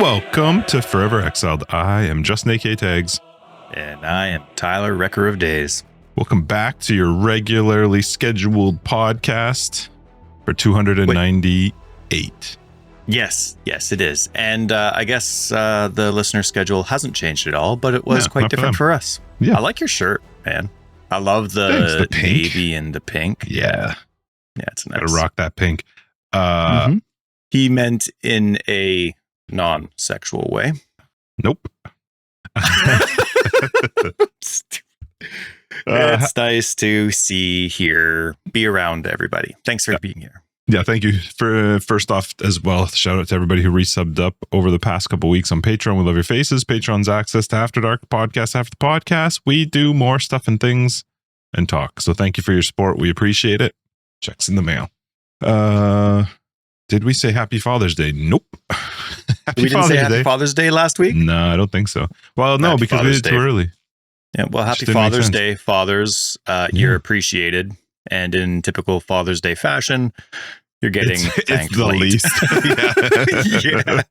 Welcome to Forever Exiled. I am Justin A.K. Tags. And I am Tyler, Wrecker of Days. Welcome back to your regularly scheduled podcast for 298. Yes, it is. And I guess the listener schedule hasn't changed at all, but it was quite different for us. Yeah. I like your shirt, man. I love the navy and the pink. Yeah, it's nice. Gotta rock that pink. He meant in a non-sexual way. Nope. It's nice to see, hear, be around everybody. Thanks for being here. Yeah, thank you. For first off, as well, shout out to everybody who resubbed up over the past couple weeks on Patreon. We love your faces. Patreon's access to After Dark podcast. After the podcast, we do more stuff and things and talk. So thank you for your support. We appreciate it. Checks in the mail. Did we say Happy Father's Day? Nope. We didn't say Happy Father's Day last week? No, I don't think so. Well, no, because we did it too early. Yeah, well, Happy Father's Day, fathers. You're appreciated. And in typical Father's Day fashion, you're getting thanked the least. Yeah.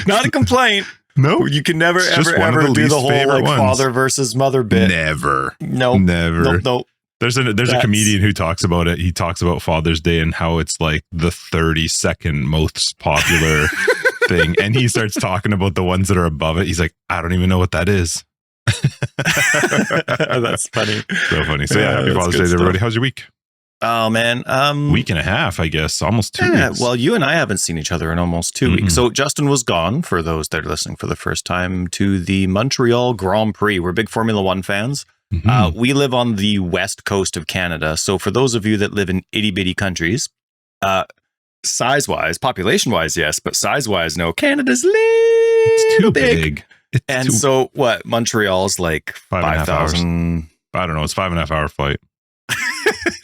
Not a complaint. No. You can never, ever do the whole father versus mother bit. Never. No. Never. Nope. There's a comedian who talks about it. He talks about Father's Day and how it's like the 32nd most popular thing. And he starts talking about the ones that are above it. He's like, I don't even know what that is. That's funny. So funny. So yeah, Happy Father's Day to everybody. How's your week? Oh man. Week and a half, I guess. Almost 2 weeks. Well, you and I haven't seen each other in almost 2 weeks. So Justin was gone, for those that are listening for the first time, to the Montreal Grand Prix. We're big Formula One fans. We live on the west coast of Canada. So for those of you that live in itty bitty countries, size-wise, population-wise, yes, but size-wise, no. Canada's It's too big. So what? Montreal's like 5,000. I don't know. It's 5.5 hour flight.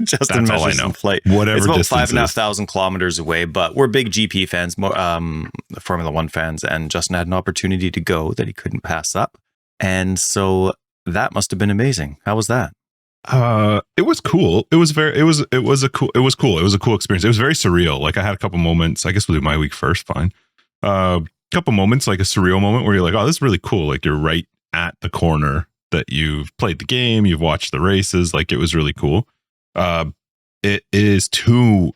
Justin That's all I know. Flight. Whatever. It's about distance 5,500 kilometers away, but we're big GP fans, Formula One fans, and Justin had an opportunity to go that he couldn't pass up. And so that must have been amazing. How was that? It was cool. It was cool. It was a cool experience. It was very surreal. Like I had a couple moments, I guess we'll do my week first. Fine. Couple moments, like a surreal moment where you're like, oh, this is really cool. Like you're right at the corner that you've played the game, you've watched the races. Like it was really cool. It is too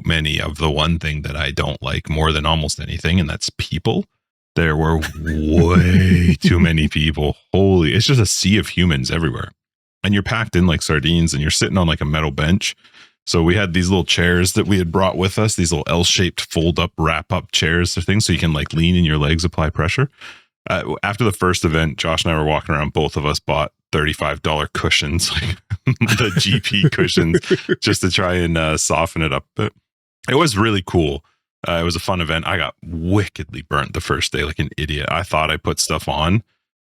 many of the one thing that I don't like more than almost anything. And that's people. There were way too many people. Holy, it's just a sea of humans everywhere. And you're packed in like sardines and you're sitting on like a metal bench. So we had these little chairs that we had brought with us, these little L-shaped fold up, wrap up chairs or things. So you can like lean in your legs, apply pressure. After the first event, Josh and I were walking around. Both of us bought $35 cushions, like the GP cushions, just to try and soften it up. But it was really cool. It was a fun event. I got wickedly burnt the first day like an idiot. I thought I put stuff on.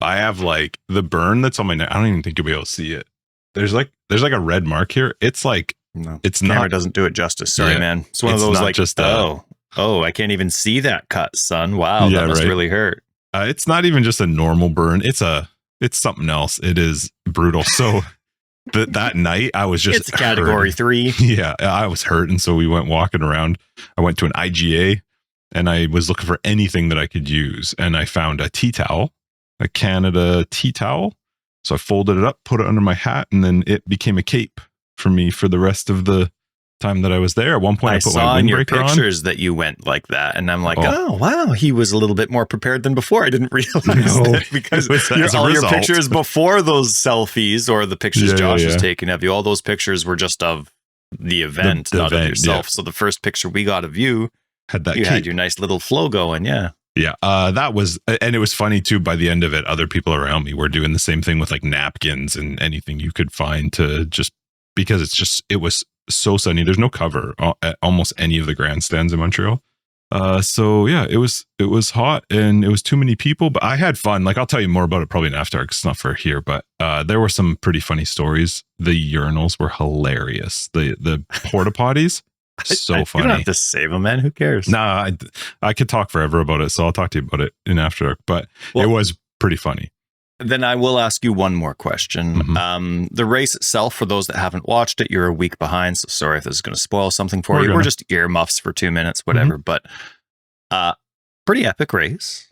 I have like the burn that's on my neck. I don't even think you'll be able to see it. There's like a red mark here. It's like, no, it's camera not, doesn't do it justice. Sorry, man. It's one of those like, just I can't even see that cut, son. Wow, that must really hurt. It's not even just a normal burn. It's something else. It is brutal. So that night I was just, it's category 3. Yeah, I was hurt. And so we went walking around. I went to an IGA and I was looking for anything that I could use. And I found a tea towel, a Canada tea towel. So I folded it up, put it under my hat, and then it became a cape for me for the rest of the time that I was there. At one point I put my windbreaker on. I saw in your pictures that you went like that, and I'm like, oh wow, he was a little bit more prepared than before. I didn't realize that because all your pictures before those selfies or the pictures Josh was taking of you, all those pictures were just of the event, not of yourself. So the first picture we got of you had that. You had your nice little flow going, yeah. Yeah, that was, and it was funny too. By the end of it, other people around me were doing the same thing with like napkins and anything you could find to just, because it was so sunny. There's no cover at almost any of the grandstands in Montreal. So yeah, it was hot and it was too many people, but I had fun. Like I'll tell you more about it probably in after, because it's not for here, but there were some pretty funny stories. The urinals were hilarious. The porta potties. So funny. You don't have to save them, man. Who cares? Nah, I could talk forever about it, so I'll talk to you about it in after. But it was pretty funny. Then I will ask you one more question. Mm-hmm. The race itself, for those that haven't watched it, you're a week behind. So sorry if this is going to spoil something for you. We're just earmuffs for 2 minutes, whatever. Mm-hmm. But pretty epic race,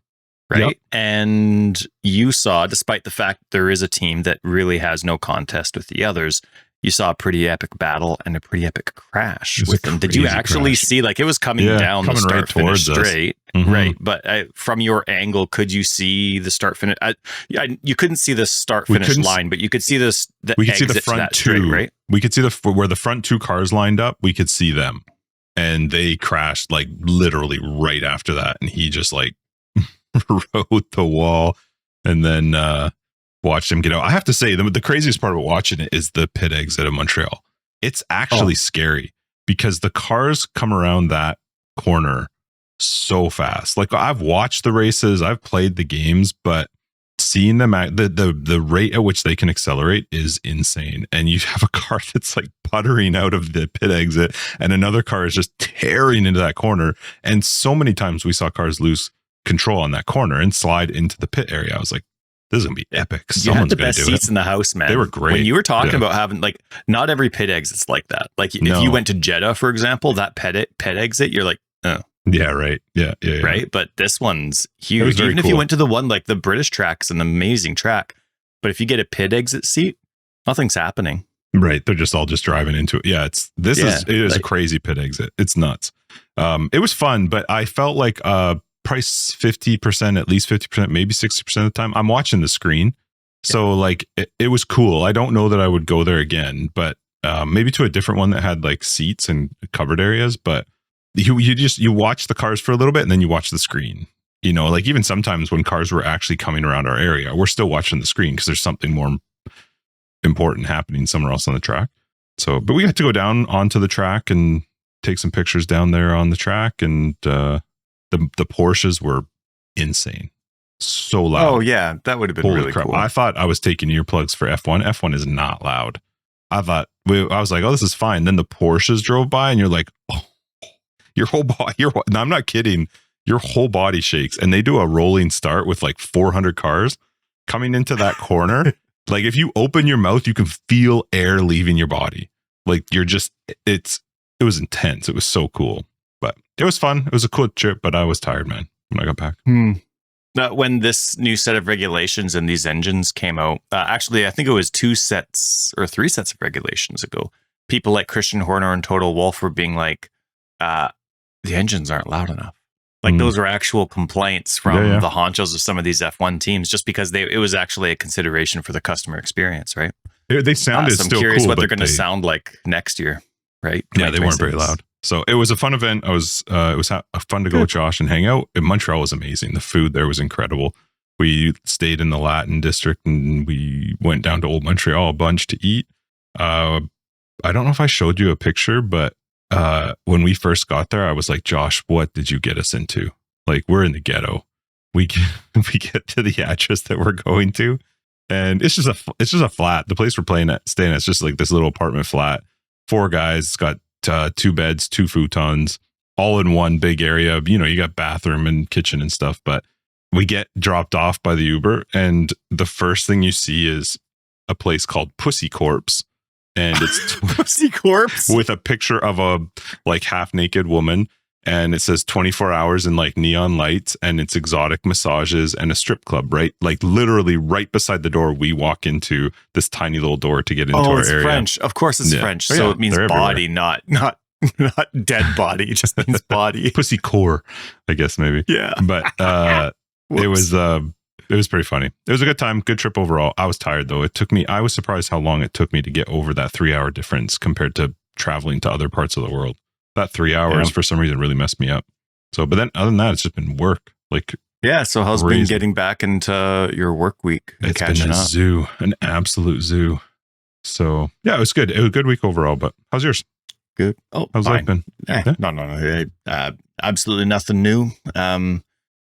right? Yep. And you saw, despite the fact there is a team that really has no contest with the others, you saw a pretty epic battle and a pretty epic crash with them. Did you actually see, like, it was coming down the start finish straight, right? But from your angle, could you see the start finish? You couldn't see the start finish line, but you could see this. We could see the front two, right? We could see where the front two cars lined up. We could see them, and they crashed like literally right after that. And he just like rode the wall, and then watched him get out. I have to say, the craziest part about watching it is the pit exit of Montreal. It's actually scary because the cars come around that corner so fast. Like, I've watched the races, I've played the games, but seeing them at the rate at which they can accelerate is insane. And you have a car that's like puttering out of the pit exit, and another car is just tearing into that corner. And so many times we saw cars lose control on that corner and slide into the pit area. I was like, this is gonna be epic. You had the best seats in the house, man. They were great. When you were talking about having, like, not every pit exit's like that. Like, if you went to Jeddah, for example, that pit exit, you're like, oh. Yeah, right. Yeah. Right? But this one's huge. Even if you went to the one, like the British track's an amazing track. But if you get a pit exit seat, nothing's happening. Right. They're just all driving into it. Yeah, it is a crazy pit exit. It's nuts. It was fun, but I felt like price 50%, at least 50%, maybe 60% of the time I'm watching the screen. So like it was cool. I don't know that I would go there again, but maybe to a different one that had like seats and covered areas. But you watch the cars for a little bit and then you watch the screen. You know, like even sometimes when cars were actually coming around our area, we're still watching the screen because there's something more important happening somewhere else on the track. So, but we got to go down onto the track and take some pictures down there on the track, and the Porsches were insane. So loud. Oh yeah, that would have been really cool. I thought I was taking earplugs for F1. F1 is not loud. I was like, oh, this is fine. Then the Porsches drove by and you're like, oh, your whole body, no, I'm not kidding. Your whole body shakes, and they do a rolling start with like 400 cars coming into that corner. Like if you open your mouth, you can feel air leaving your body. Like it was intense. It was so cool, but it was fun. It was a cool trip, but I was tired, man, when I got back. When this new set of regulations and these engines came out, actually, I think it was 2 sets or 3 sets of regulations ago, people like Christian Horner and Total Wolf were being like, the engines aren't loud enough. Like those are actual complaints from the honchos of some of these F1 teams, just because it was actually a consideration for the customer experience, right? They sounded so I'm still curious cool, what they're going to sound like next year, right? Yeah, they weren't very loud. So it was a fun event. It was fun to go with Josh and hang out. And Montreal was amazing. The food there was incredible. We stayed in the Latin district and we went down to Old Montreal a bunch to eat. I don't know if I showed you a picture, but when we first got there, I was like, Josh, what did you get us into? Like, we're in the ghetto. We get to the address that we're going to, and it's just a flat. The place we're staying at, it's just like this little apartment flat. 4 guys. It's got 2 beds, 2 futons, all in one big area. You know, you got bathroom and kitchen and stuff. But we get dropped off by the Uber, and the first thing you see is a place called Pussy Corpse. And it's Pussy Corpse with a picture of a like half naked woman, and it says 24 hours in like neon lights, and it's exotic massages and a strip club, right? Like literally right beside the door we walk into, this tiny little door to get into our area. French. Of course it's French. So it means body, not dead body. It just means body. Pussy core, I guess maybe. Yeah. But it was pretty funny. It was a good time, good trip overall. I was tired though. I was surprised how long it took me to get over that 3-hour difference compared to traveling to other parts of the world. That 3 hours for some reason really messed me up. So, but then other than that, it's just been work. Like, yeah. So how's been getting back into your work week? It's been a zoo, an absolute zoo. So yeah, it was good. It was a good week overall, but how's yours? Good. Oh, how's life been? No. Absolutely nothing new.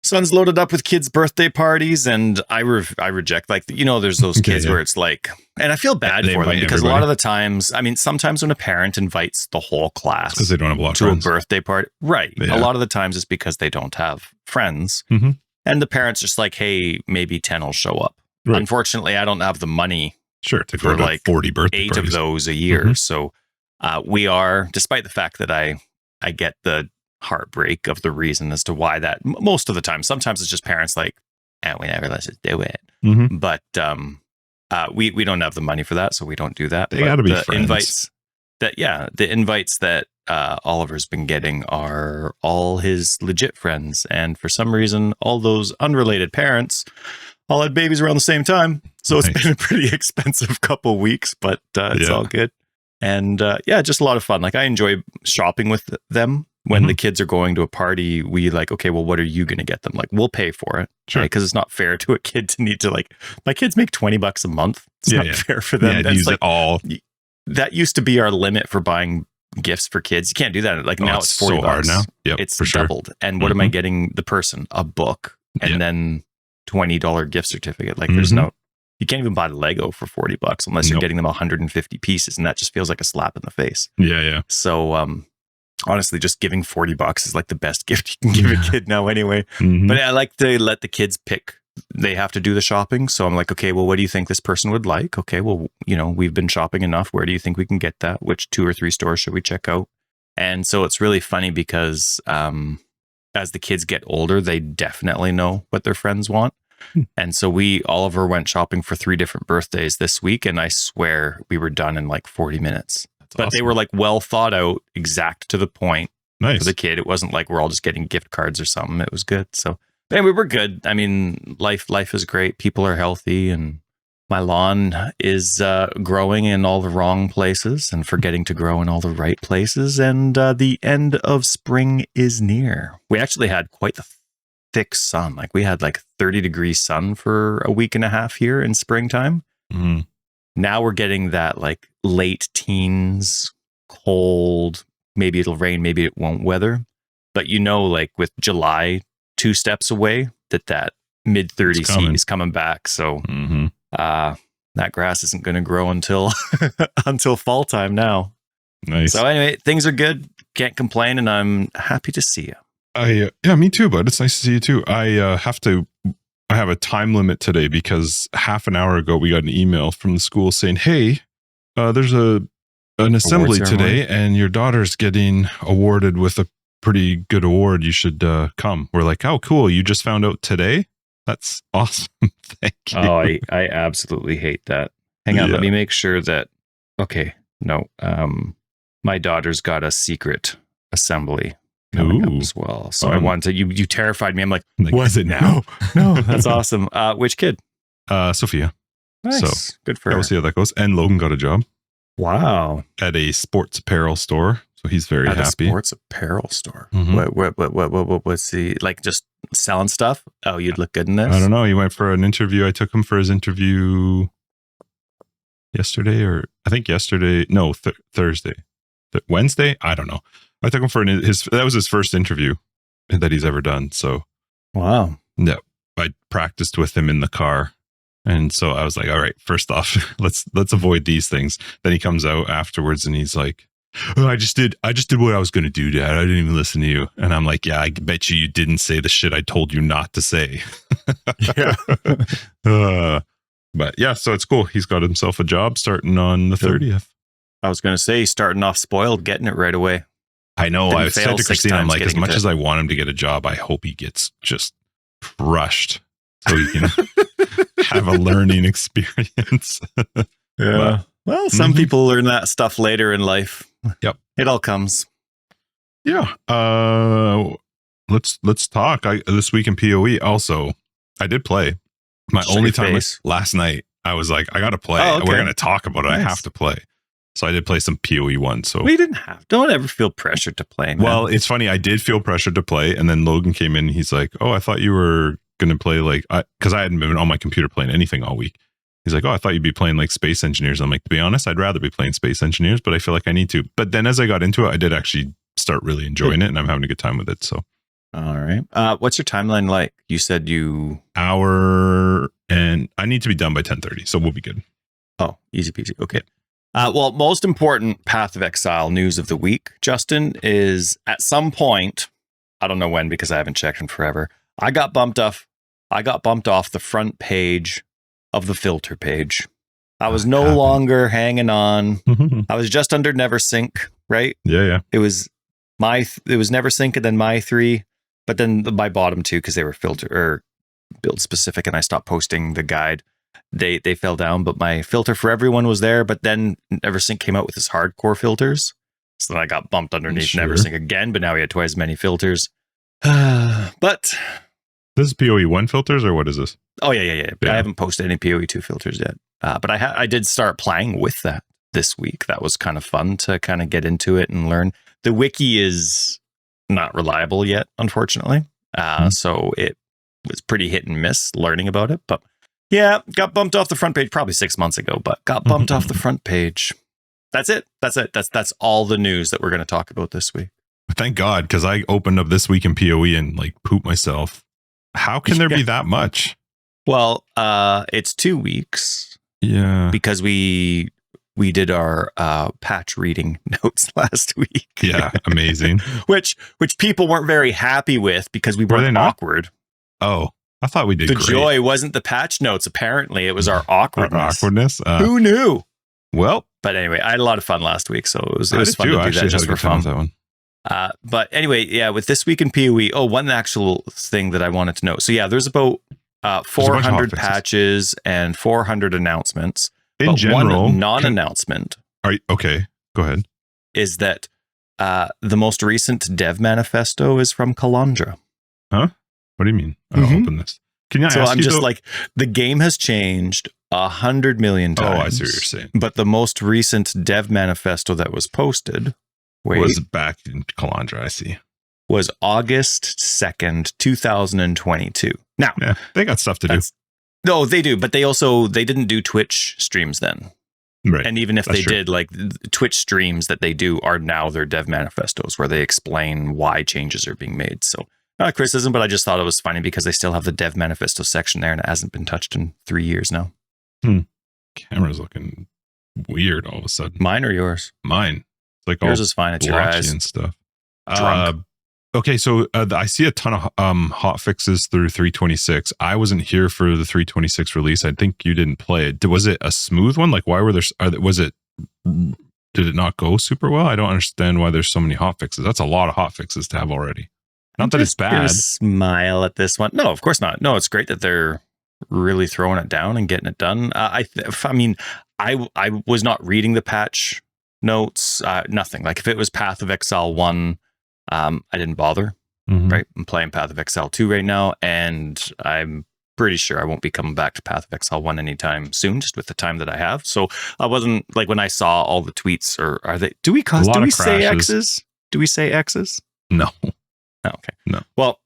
Son's loaded up with kids' birthday parties, and I reject, like, you know, there's those kids where it's like, and I feel bad for them because a lot of the times, I mean, sometimes when a parent invites the whole class because they don't have a lot to of friends. A birthday party, right? Yeah. A lot of the times it's because they don't have friends, and the parents just like, hey, maybe 10 will show up. Right. Unfortunately, I don't have the money, to go to like 40 birthday 8 parties. of those a year. So we are, despite the fact that I get the heartbreak of the reason as to why that most of the time. Sometimes it's just parents like, we never let us do it. Mm-hmm. But we don't have the money for that, so we don't do that. They got to be friends. The invites that Oliver's been getting are all his legit friends, and for some reason, all those unrelated parents all had babies around the same time. So It's been a pretty expensive couple weeks, but it's all good. And just a lot of fun. Like, I enjoy shopping with them. When the kids are going to a party, we like, okay, well, what are you going to get them? Like, we'll pay for it. Sure. Because it's not fair to a kid to need to, like, my kids make $20 a month. It's not fair for them. Use it all. That used to be our limit for buying gifts for kids. You can't do that. Like, now it's $40. So hard now. Yep, it's doubled. Sure. And what am I getting the person? A book and then $20 gift certificate. Like, there's no, you can't even buy Lego for $40 unless you're getting them 150 pieces. And that just feels like a slap in the face. Yeah. So, honestly, just giving $40 is like the best gift you can give a kid now anyway. But I like to let the kids pick. They have to do the shopping. So I'm like, okay, well, what do you think this person would like? Okay, well, we've been shopping enough. Where do you think we can get that? Which 2 or 3 stores should we check out? And so it's really funny because as the kids get older, they definitely know what their friends want. And so Oliver went shopping for 3 different birthdays this week. And I swear we were done in like 40 minutes. But awesome. They were like well thought out, exact to the point. Nice. For the kid. It wasn't like we're all just getting gift cards or something. It was good. So anyway, we're good. I mean, life is great. People are healthy, and my lawn is growing in all the wrong places and forgetting to grow in all the right places. And the end of spring is near. We actually had quite the thick sun. Like, we had like 30-degree sun for a week and a half here in springtime. Now we're getting that like late teens, cold, maybe it'll rain, maybe it won't weather. But like with July 2 steps away, that mid-30s heat is coming back. So that grass isn't going to grow until until fall time now. Nice. So anyway, things are good. Can't complain, and I'm happy to see you. Yeah, me too, bud. It's nice to see you too. I have a time limit today because half an hour ago we got an email from the school saying, hey, there's an assembly today and your daughter's getting awarded with a pretty good award. You should come. We're like, oh, cool. You just found out today? That's awesome. Thank you. Oh, I absolutely hate that. Hang on. Let me make sure that. Okay. No. My daughter's got a secret assembly coming up as well. So I wanted to, you terrified me. I'm like, was it now? No, that's awesome. Which kid? Sophia. Nice. So good for her. We'll see how that goes. And Logan got a job. Wow. At a sports apparel store. So he's very happy. A sports apparel store. What's he like? Just selling stuff? Oh, you'd look good in this? I don't know. He went for an interview. I took him for his interview yesterday, or I think yesterday. No, Thursday. Wednesday? I don't know. I took him for that was his first interview that he's ever done. So, wow. Yeah, I practiced with him in the car. And so I was like, all right, first off, let's avoid these things. Then he comes out afterwards and he's like, oh, I just did what I was going to do, Dad. I didn't even listen to you. And I'm like, yeah, I bet you didn't say the shit I told you not to say. Yeah. But yeah, so it's cool. He's got himself a job starting on the 30th. I was going to say, starting off spoiled, getting it right away. I know. I said to Christine, I'm like, as much as I want him to get a job, I hope he gets just crushed so he can have a learning experience. Yeah. Well, some people learn that stuff later in life. Yep. It all comes. Yeah. Let's talk. This week in PoE also, I did play. My only time last night, I was like, I got to play. Oh, okay. We're going to talk about it. Nice. I have to play. So I did play some PoE 1. So we didn't have. Don't ever feel pressured to play, man. Well, it's funny. I did feel pressured to play. And then Logan came in. He's like, oh, I thought you were going to play like, because I hadn't been on my computer playing anything all week. He's like, oh, I thought you'd be playing like Space Engineers. I'm like, to be honest, I'd rather be playing Space Engineers, but I feel like I need to. But then as I got into it, I did actually start really enjoying it, and I'm having a good time with it. So, all right. What's your timeline like? You said hour, and I need to be done by 10:30, so we'll be good. Oh, easy peasy. Okay. Well, most important Path of Exile news of the week, Justin, is at some point, I don't know when because I haven't checked in forever, I got bumped off the front page of the filter page. I was no longer hanging on. I was just under Neversink, right? Yeah. It was it was never sync, and then my 3, but then my bottom 2, because they were filter or build specific, and I stopped posting the guide. They fell down, but my filter for everyone was there. But then Neversync came out with his hardcore filters, so then I got bumped underneath Neversync again. But now we had twice as many filters. But this is PoE 1 filters, or what is this? Oh yeah. I haven't posted any PoE 2 filters yet, but I did start playing with that this week. That was kind of fun to kind of get into it and learn. The wiki is not reliable yet, unfortunately. So it was pretty hit and miss learning about it, but. Yeah, got bumped off the front page probably 6 months ago, but got bumped off the front page. That's it. That's all the news that we're going to talk about this week. Thank God, because I opened up this week in PoE and like pooped myself. How can there be that much? Well, it's 2 weeks. Yeah, because we did our patch reading notes last week. Yeah, amazing. which people weren't very happy with because we weren't awkward. Oh. I thought we did the great. Joy wasn't the patch notes. Apparently, it was our awkwardness. Who knew? Well, but anyway, I had a lot of fun last week, so it was fun to do that just for fun. That one. But anyway, yeah, with this week in PoE, one actual thing that I wanted to know. So yeah, there's about 400 patches and 400 announcements. In general, one non-announcement. Okay, go ahead. Is that the most recent dev manifesto is from Kalandra? Huh? What do you mean? I don't open this. Can you ask I'm just like, the game has changed 100 million times. Oh, I see what you're saying. But the most recent dev manifesto that was posted was back in Kalandra, I see. Was August 2nd, 2022. Now, yeah, they got stuff to do. No, they do, but they didn't do Twitch streams then. Right. And even if they did, like Twitch streams that they do are now their dev manifestos where they explain why changes are being made. So not a criticism, but I just thought it was funny because they still have the dev manifesto section there and it hasn't been touched in 3 years now. Camera's looking weird all of a sudden. Mine or yours? Mine. It's like yours is fine. It's your eyes and stuff. Drunk. Okay, so I see a ton of hot fixes through 326. I wasn't here for the 326 release. I think you didn't play it. Was it a smooth one? Like, why were there? Did it not go super well? I don't understand why there's so many hot fixes. That's a lot of hot fixes to have already. Not that it's bad. Smile at this one. No, of course not. No, it's great that they're really throwing it down and getting it done. I was not reading the patch notes. Nothing. Like if it was Path of Exile 1, I didn't bother. Right, I'm playing Path of Exile 2 right now, and I'm pretty sure I won't be coming back to Path of Exile 1 anytime soon, just with the time that I have. So I wasn't like when I saw all the tweets, or are they? Do we say X's? Do we say X's? No. Oh, okay. No. Well,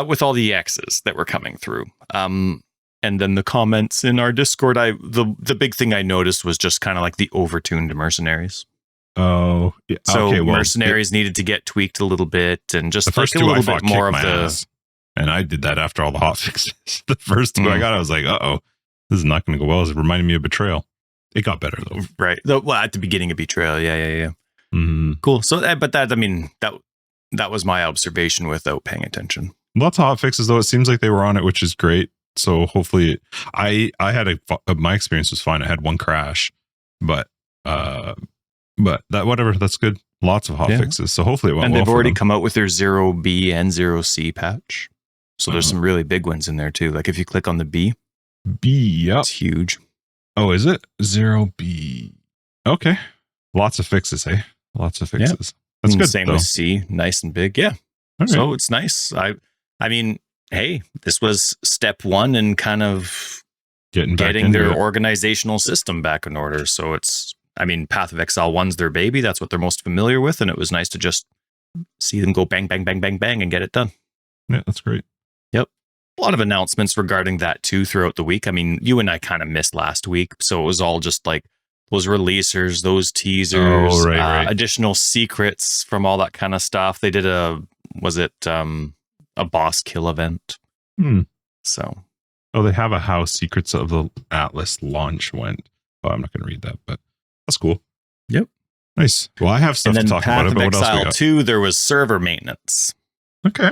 with all the X's that were coming through, and then the comments in our Discord, the big thing I noticed was just kind of like the overtuned mercenaries. Oh, yeah. So okay, well, mercenaries needed to get tweaked a little bit, and just the first like a little bit more of the. Ass, and I did that after all the hot fixes. The first two I got, I was like, this is not going to go well. It reminded me of Betrayal. It got better though. Right. Well, at the beginning of Betrayal, yeah. Cool. So, but that was my observation without paying attention. Lots of hot fixes though. It seems like they were on it, which is great. So hopefully, I had my experience was fine. I had one crash, but that whatever. That's good. Lots of hot fixes. So hopefully it went well. And they've already come out with their 0B and 0C patch. So there's some really big ones in there too. Like if you click on the B, yep, it's huge. Oh, is it 0B? Okay, lots of fixes. Hey, lots of fixes. Yep. That's good. Same with C, nice and big. Yeah. Okay. So it's nice. I mean, hey, this was step one in kind of getting their organizational system back in order. So Path of Exile 1's their baby. That's what they're most familiar with. And it was nice to just see them go bang, bang, bang, bang, bang and get it done. Yeah, that's great. Yep. A lot of announcements regarding that too throughout the week. I mean, you and I kind of missed last week. So it was all just like those releasers, those teasers, right. Additional secrets from all that kind of stuff. They did a boss kill event. So. Oh, they have how Secrets of the Atlas launch went. Oh, I'm not going to read that, but that's cool. Yep. Nice. Well, I have stuff to talk about it, but what else we got? 2, there was server maintenance. Okay.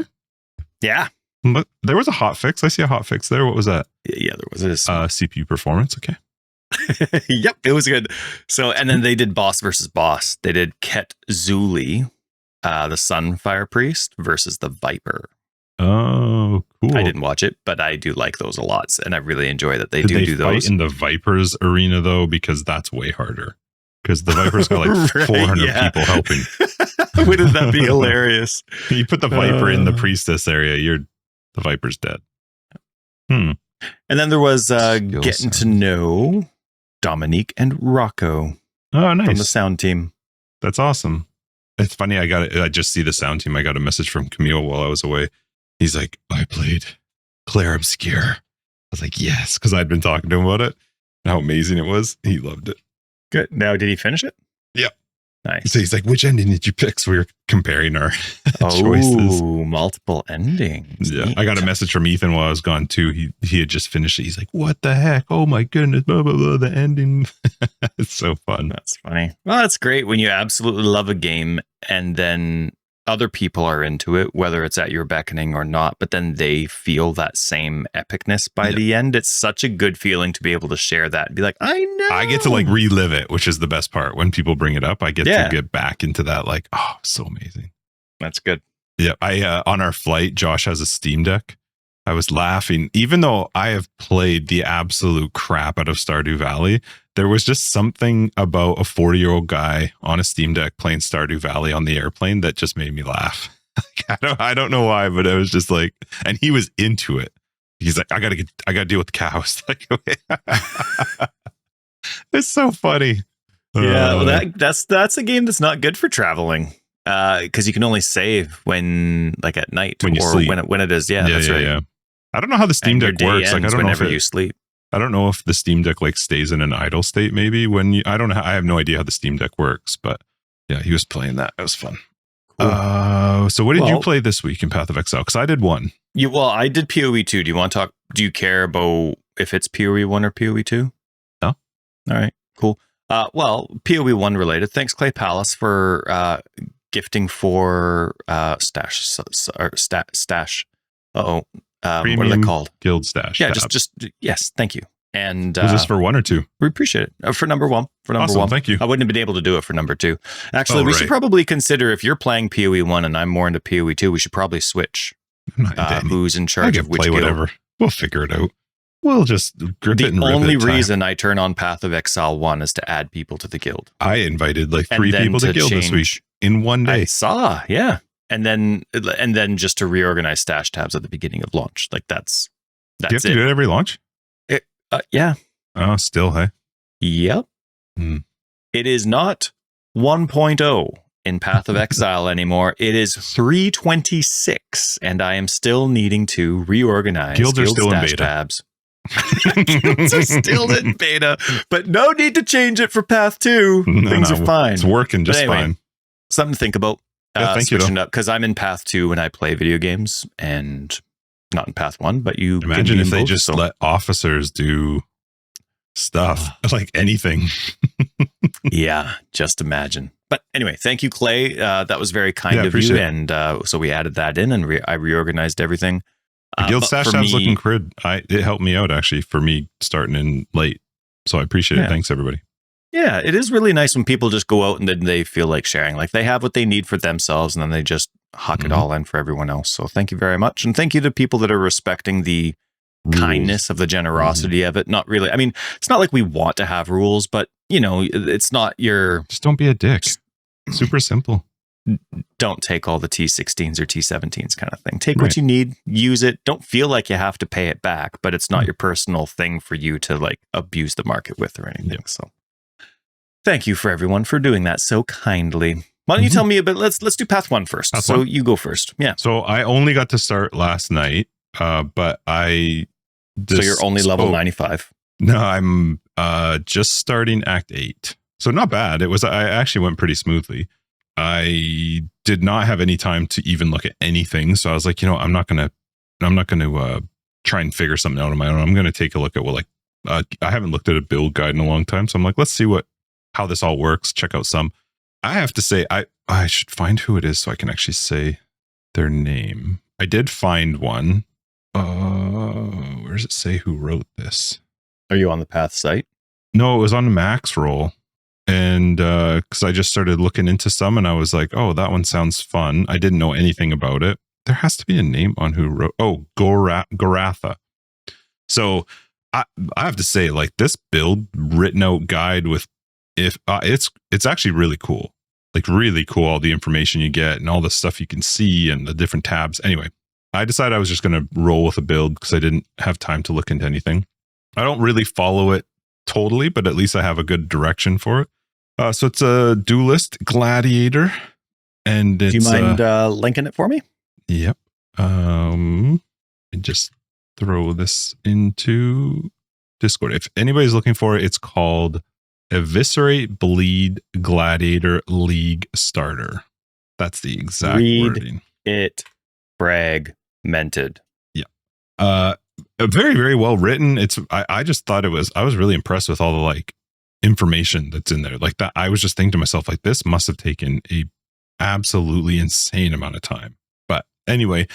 Yeah. But there was a hot fix. I see a hot fix there. What was that? Yeah, there was this. CPU performance. Okay. Yep, it was good. So, and then they did boss versus boss. They did Ket Zuli, the Sunfire Priest versus the Viper. Oh, cool. I didn't watch it, but I do like those a lot, and I really enjoy that they do those. Fight in the Viper's arena though, because that's way harder. Because the Viper's got like 400 people helping. Wouldn't that be hilarious? You put the Viper in the Priestess area, the Viper's dead. And then there was getting to know Dominique and Rocco. Oh, nice. From the sound team. That's awesome. It's funny. I just see the sound team. I got a message from Camille while I was away. He's like, I played Claire Obscure. I was like, yes, because I'd been talking to him about it and how amazing it was. He loved it. Good. Now, did he finish it? Yeah. Nice. So he's like, which ending did you pick? So we were comparing our choices. Oh, multiple endings. Yeah. Neat. I got a message from Ethan while I was gone too. He had just finished it. He's like, what the heck? Oh my goodness. Blah, blah, blah, the ending. It's so fun. That's funny. Well, that's great when you absolutely love a game and then other people are into it, whether it's at your beckoning or not, but then they feel that same epicness by the end. It's such a good feeling to be able to share that and be like, I know. I get to like relive it, which is the best part. When people bring it up, I get to get back into that. Like, oh, so amazing. That's good. Yeah. On our flight, Josh has a Steam Deck. I was laughing, even though I have played the absolute crap out of Stardew Valley. There was just something about a 40-year-old guy on a Steam Deck playing Stardew Valley on the airplane that just made me laugh. I don't know why, but it was just like, and he was into it. He's like, I gotta deal with the cows. Like, it's so funny. Yeah, well, that's a game that's not good for traveling. Because you can only save when, like, at night when you or sleep. when it is. Yeah, that's right. Yeah. I don't know how the Steam Deck works. Like, I don't know if you sleep. I don't know if the Steam Deck like stays in an idle state. Maybe when you, I don't know. I have no idea how the Steam Deck works. But yeah, he was playing that. It was fun. Cool. So what did you play this week in Path of Exile? Because I did one. I did PoE 2. Do you want to talk? Do you care about if it's PoE 1 or PoE 2? No. All right. Cool. PoE 1 related. Thanks, Clay Palace, for gifting for stash. What are they called? Guild stash. Yeah, just yes. Thank you. And was this for 1 or 2? We appreciate it. For number 1. For number awesome, 1. Thank you. I wouldn't have been able to do it for number 2. Actually, we should probably consider, if you're playing PoE 1 and I'm more into PoE 2, we should probably switch. Who's in charge of which guild. Whatever. We'll figure it out. We'll just grip it and rip it. The only reason I turn on Path of Exile 1 is to add people to the guild. I invited like 3 people to guild this week in one day. I saw, yeah. And then just to reorganize stash tabs at the beginning of launch. Like that's do you have to do it every launch? Yeah. Oh, still, hey? Yep. It is not 1.0 in Path of Exile anymore. It is 3.26, and I am still needing to reorganize guilds are still in beta. Tabs. Guilds are still in beta, but no need to change it for Path 2. Things are fine. It's working just fine. Something to think about. Thank you, up, because I'm in Path 2 when I play video games, and not in Path 1, but you imagine if they just let officers do stuff like anything. Yeah, just imagine. But anyway, thank you, Clay. That was very kind of you. And so we added that in, and I reorganized everything. The guild stash tab's looking crud. It helped me out actually for me starting in late. So I appreciate it. Thanks, everybody. Yeah, it is really nice when people just go out and then they feel like sharing. Like they have what they need for themselves, and then they just huck it all in for everyone else. So thank you very much. And thank you to people that are respecting the kindness of the generosity of it. Not really. I mean, it's not like we want to have rules, but, you know, it's not your... Just don't be a dick. Super simple. Don't take all the T16s or T17s kind of thing. Take what you need, use it. Don't feel like you have to pay it back, but it's not your personal thing for you to like abuse the market with or anything. So thank you for everyone for doing that so kindly. Why don't you tell me a bit? Let's do Path 1 first. Path 1? You go first. Yeah. So I only got to start last night, but I... So you're only level 95? No, I'm just starting Act 8. So not bad. I actually went pretty smoothly. I did not have any time to even look at anything. So I was like, I'm not going to try and figure something out on my own. I'm going to take a look at I haven't looked at a build guide in a long time. So I'm like, let's see how this all works. Check out some. I have to say, I should find who it is so I can actually say their name. I did find one. Where does it say who wrote this? Are you on the Path site? No, it was on Max Roll. and because I just started looking into some, and I was like, oh, that one sounds fun. I didn't know anything about it. There has to be a name on who wrote. Oh, Goratha. So I have to say, like, this build written out guide with it's actually really cool. Like, really cool, all the information you get and all the stuff you can see and the different tabs. Anyway, I decided I was just going to roll with a build because I didn't have time to look into anything. I don't really follow it totally, but at least I have a good direction for it. So it's a duelist gladiator, and it's, do you mind linking it for me? Yep. Just throw this into Discord. If anybody's looking for it, it's called Eviscerate Bleed Gladiator League Starter. That's the exact wording. It fragmented. Yeah. Very, very well written. I just thought I was really impressed with all the like information that's in there. Like that, I was just thinking to myself, like, this must have taken a absolutely insane amount of time. But anyway,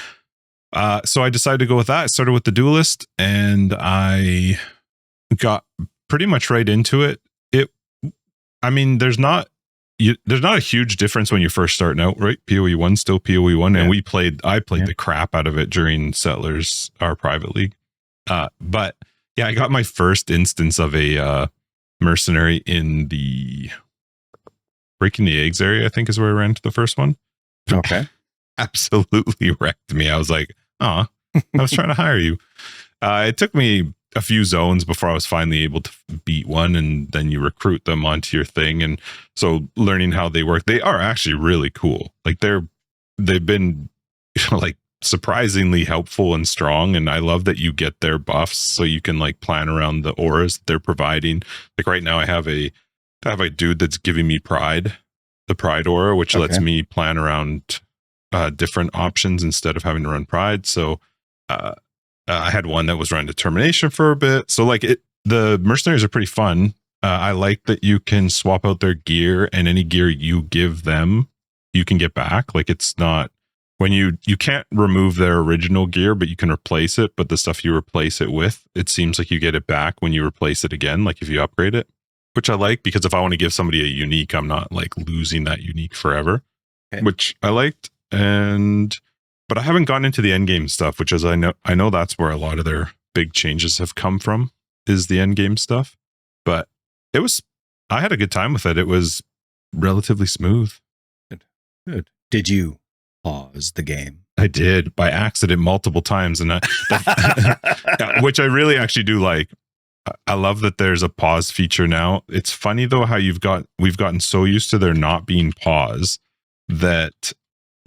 so I decided to go with that. I started with the duelist, and I got pretty much right into it. There's not a huge difference when you're first starting out, right? PoE 1 still PoE 1, and I played the crap out of it during Settlers, our private league. But yeah, I got my first instance of a mercenary in the Breaking the Eggs area, I think is where I ran into the first one. Okay. Absolutely wrecked me. I was like, I was trying to hire you. It took me a few zones before I was finally able to beat one, and then you recruit them onto your thing. And so learning how they work, they are actually really cool. Like they've been like surprisingly helpful and strong. And I love that you get their buffs so you can like plan around the auras that they're providing. Like right now I have a dude that's giving me the pride aura, which lets me plan around different options instead of having to run pride. So I had one that was running determination for a bit. So like the mercenaries are pretty fun. I like that you can swap out their gear, and any gear you give them, you can get back. Like it's not when you can't remove their original gear, but you can replace it. But the stuff you replace it with, it seems like you get it back when you replace it again. Like if you upgrade it, which I like, because if I want to give somebody a unique, I'm not like losing that unique forever, which I liked. But I haven't gone into the endgame stuff, which is I know that's where a lot of their big changes have come from, is the endgame stuff. But I had a good time with it. It was relatively smooth. Good. Did you pause the game? I did, by accident multiple times, and which I really actually do like. I love that there's a pause feature now. It's funny though how we've gotten so used to there not being pause that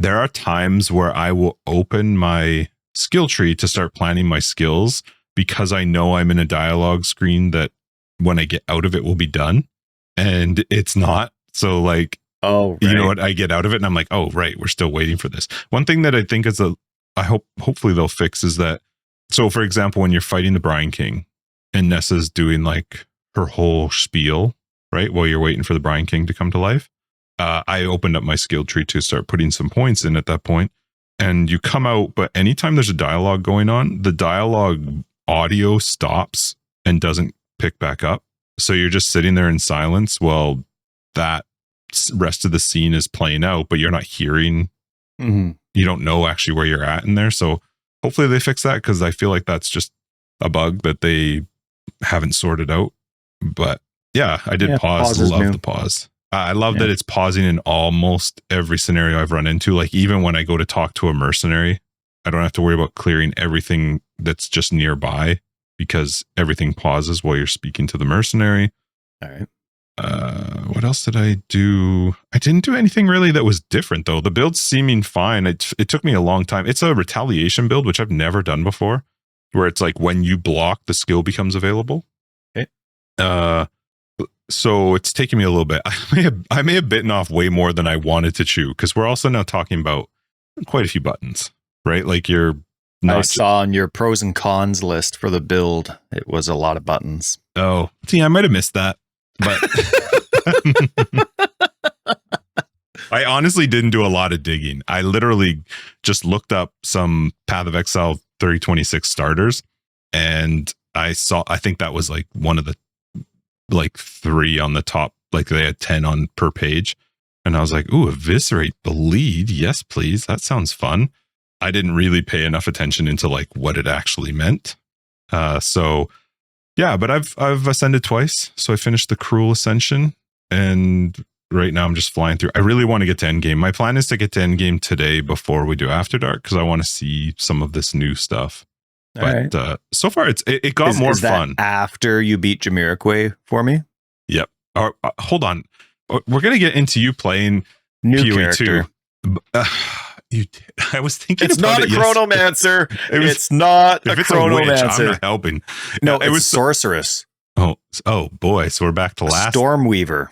there are times where I will open my skill tree to start planning my skills because I know I'm in a dialogue screen that when I get out of it will be done, and it's not. So like, you know what, I get out of it and I'm like, oh, right, we're still waiting for this. One thing that I think is hopefully they'll fix is that, so for example, when you're fighting the Brine King and Nessa's doing like her whole spiel, right, while you're waiting for the Brine King to come to life, I opened up my skill tree to start putting some points in at that point, and you come out, but anytime there's a dialogue going on, the dialogue audio stops and doesn't pick back up. So you're just sitting there in silence while that rest of the scene is playing out, but you're not hearing, you don't know actually where you're at in there. So hopefully they fix that, because I feel like that's just a bug that they haven't sorted out. But yeah, I did pause. Love the pause. I love that it's pausing in almost every scenario I've run into. Like even when I go to talk to a mercenary, I don't have to worry about clearing everything that's just nearby, because everything pauses while you're speaking to the mercenary. All right. What else did I do? I didn't do anything really that was different though. The build's seeming fine. It took me a long time. It's a retaliation build, which I've never done before, where it's like when you block, the skill becomes available. Okay. So it's taking me a little bit. I may have bitten off way more than I wanted to chew, because we're also now talking about quite a few buttons, right? Like I saw on your pros and cons list for the build, it was a lot of buttons. Oh, see, I might have missed that, but I honestly didn't do a lot of digging. I literally just looked up some Path of Exile 3026 starters, and I think that was like one of the like 3 on the top like they had 10 on per page. And I was like, ooh, eviscerate, bleed. Yes, please. That sounds fun. I didn't really pay enough attention into like what it actually meant. So yeah, but I've ascended twice. So I finished the Cruel Ascension, and right now I'm just flying through. I really want to get to Endgame. My plan is to get to Endgame today before we do After Dark, because I want to see some of this new stuff. But so far it got more fun. After you beat Jamiroquai for me? Yep. Hold on. We're going to get into you playing new PoE character. 2. I was thinking it's about not a chronomancer. It's not a chronomancer. I'm not helping. No, it was sorceress. Oh boy. So we're back to last. Stormweaver.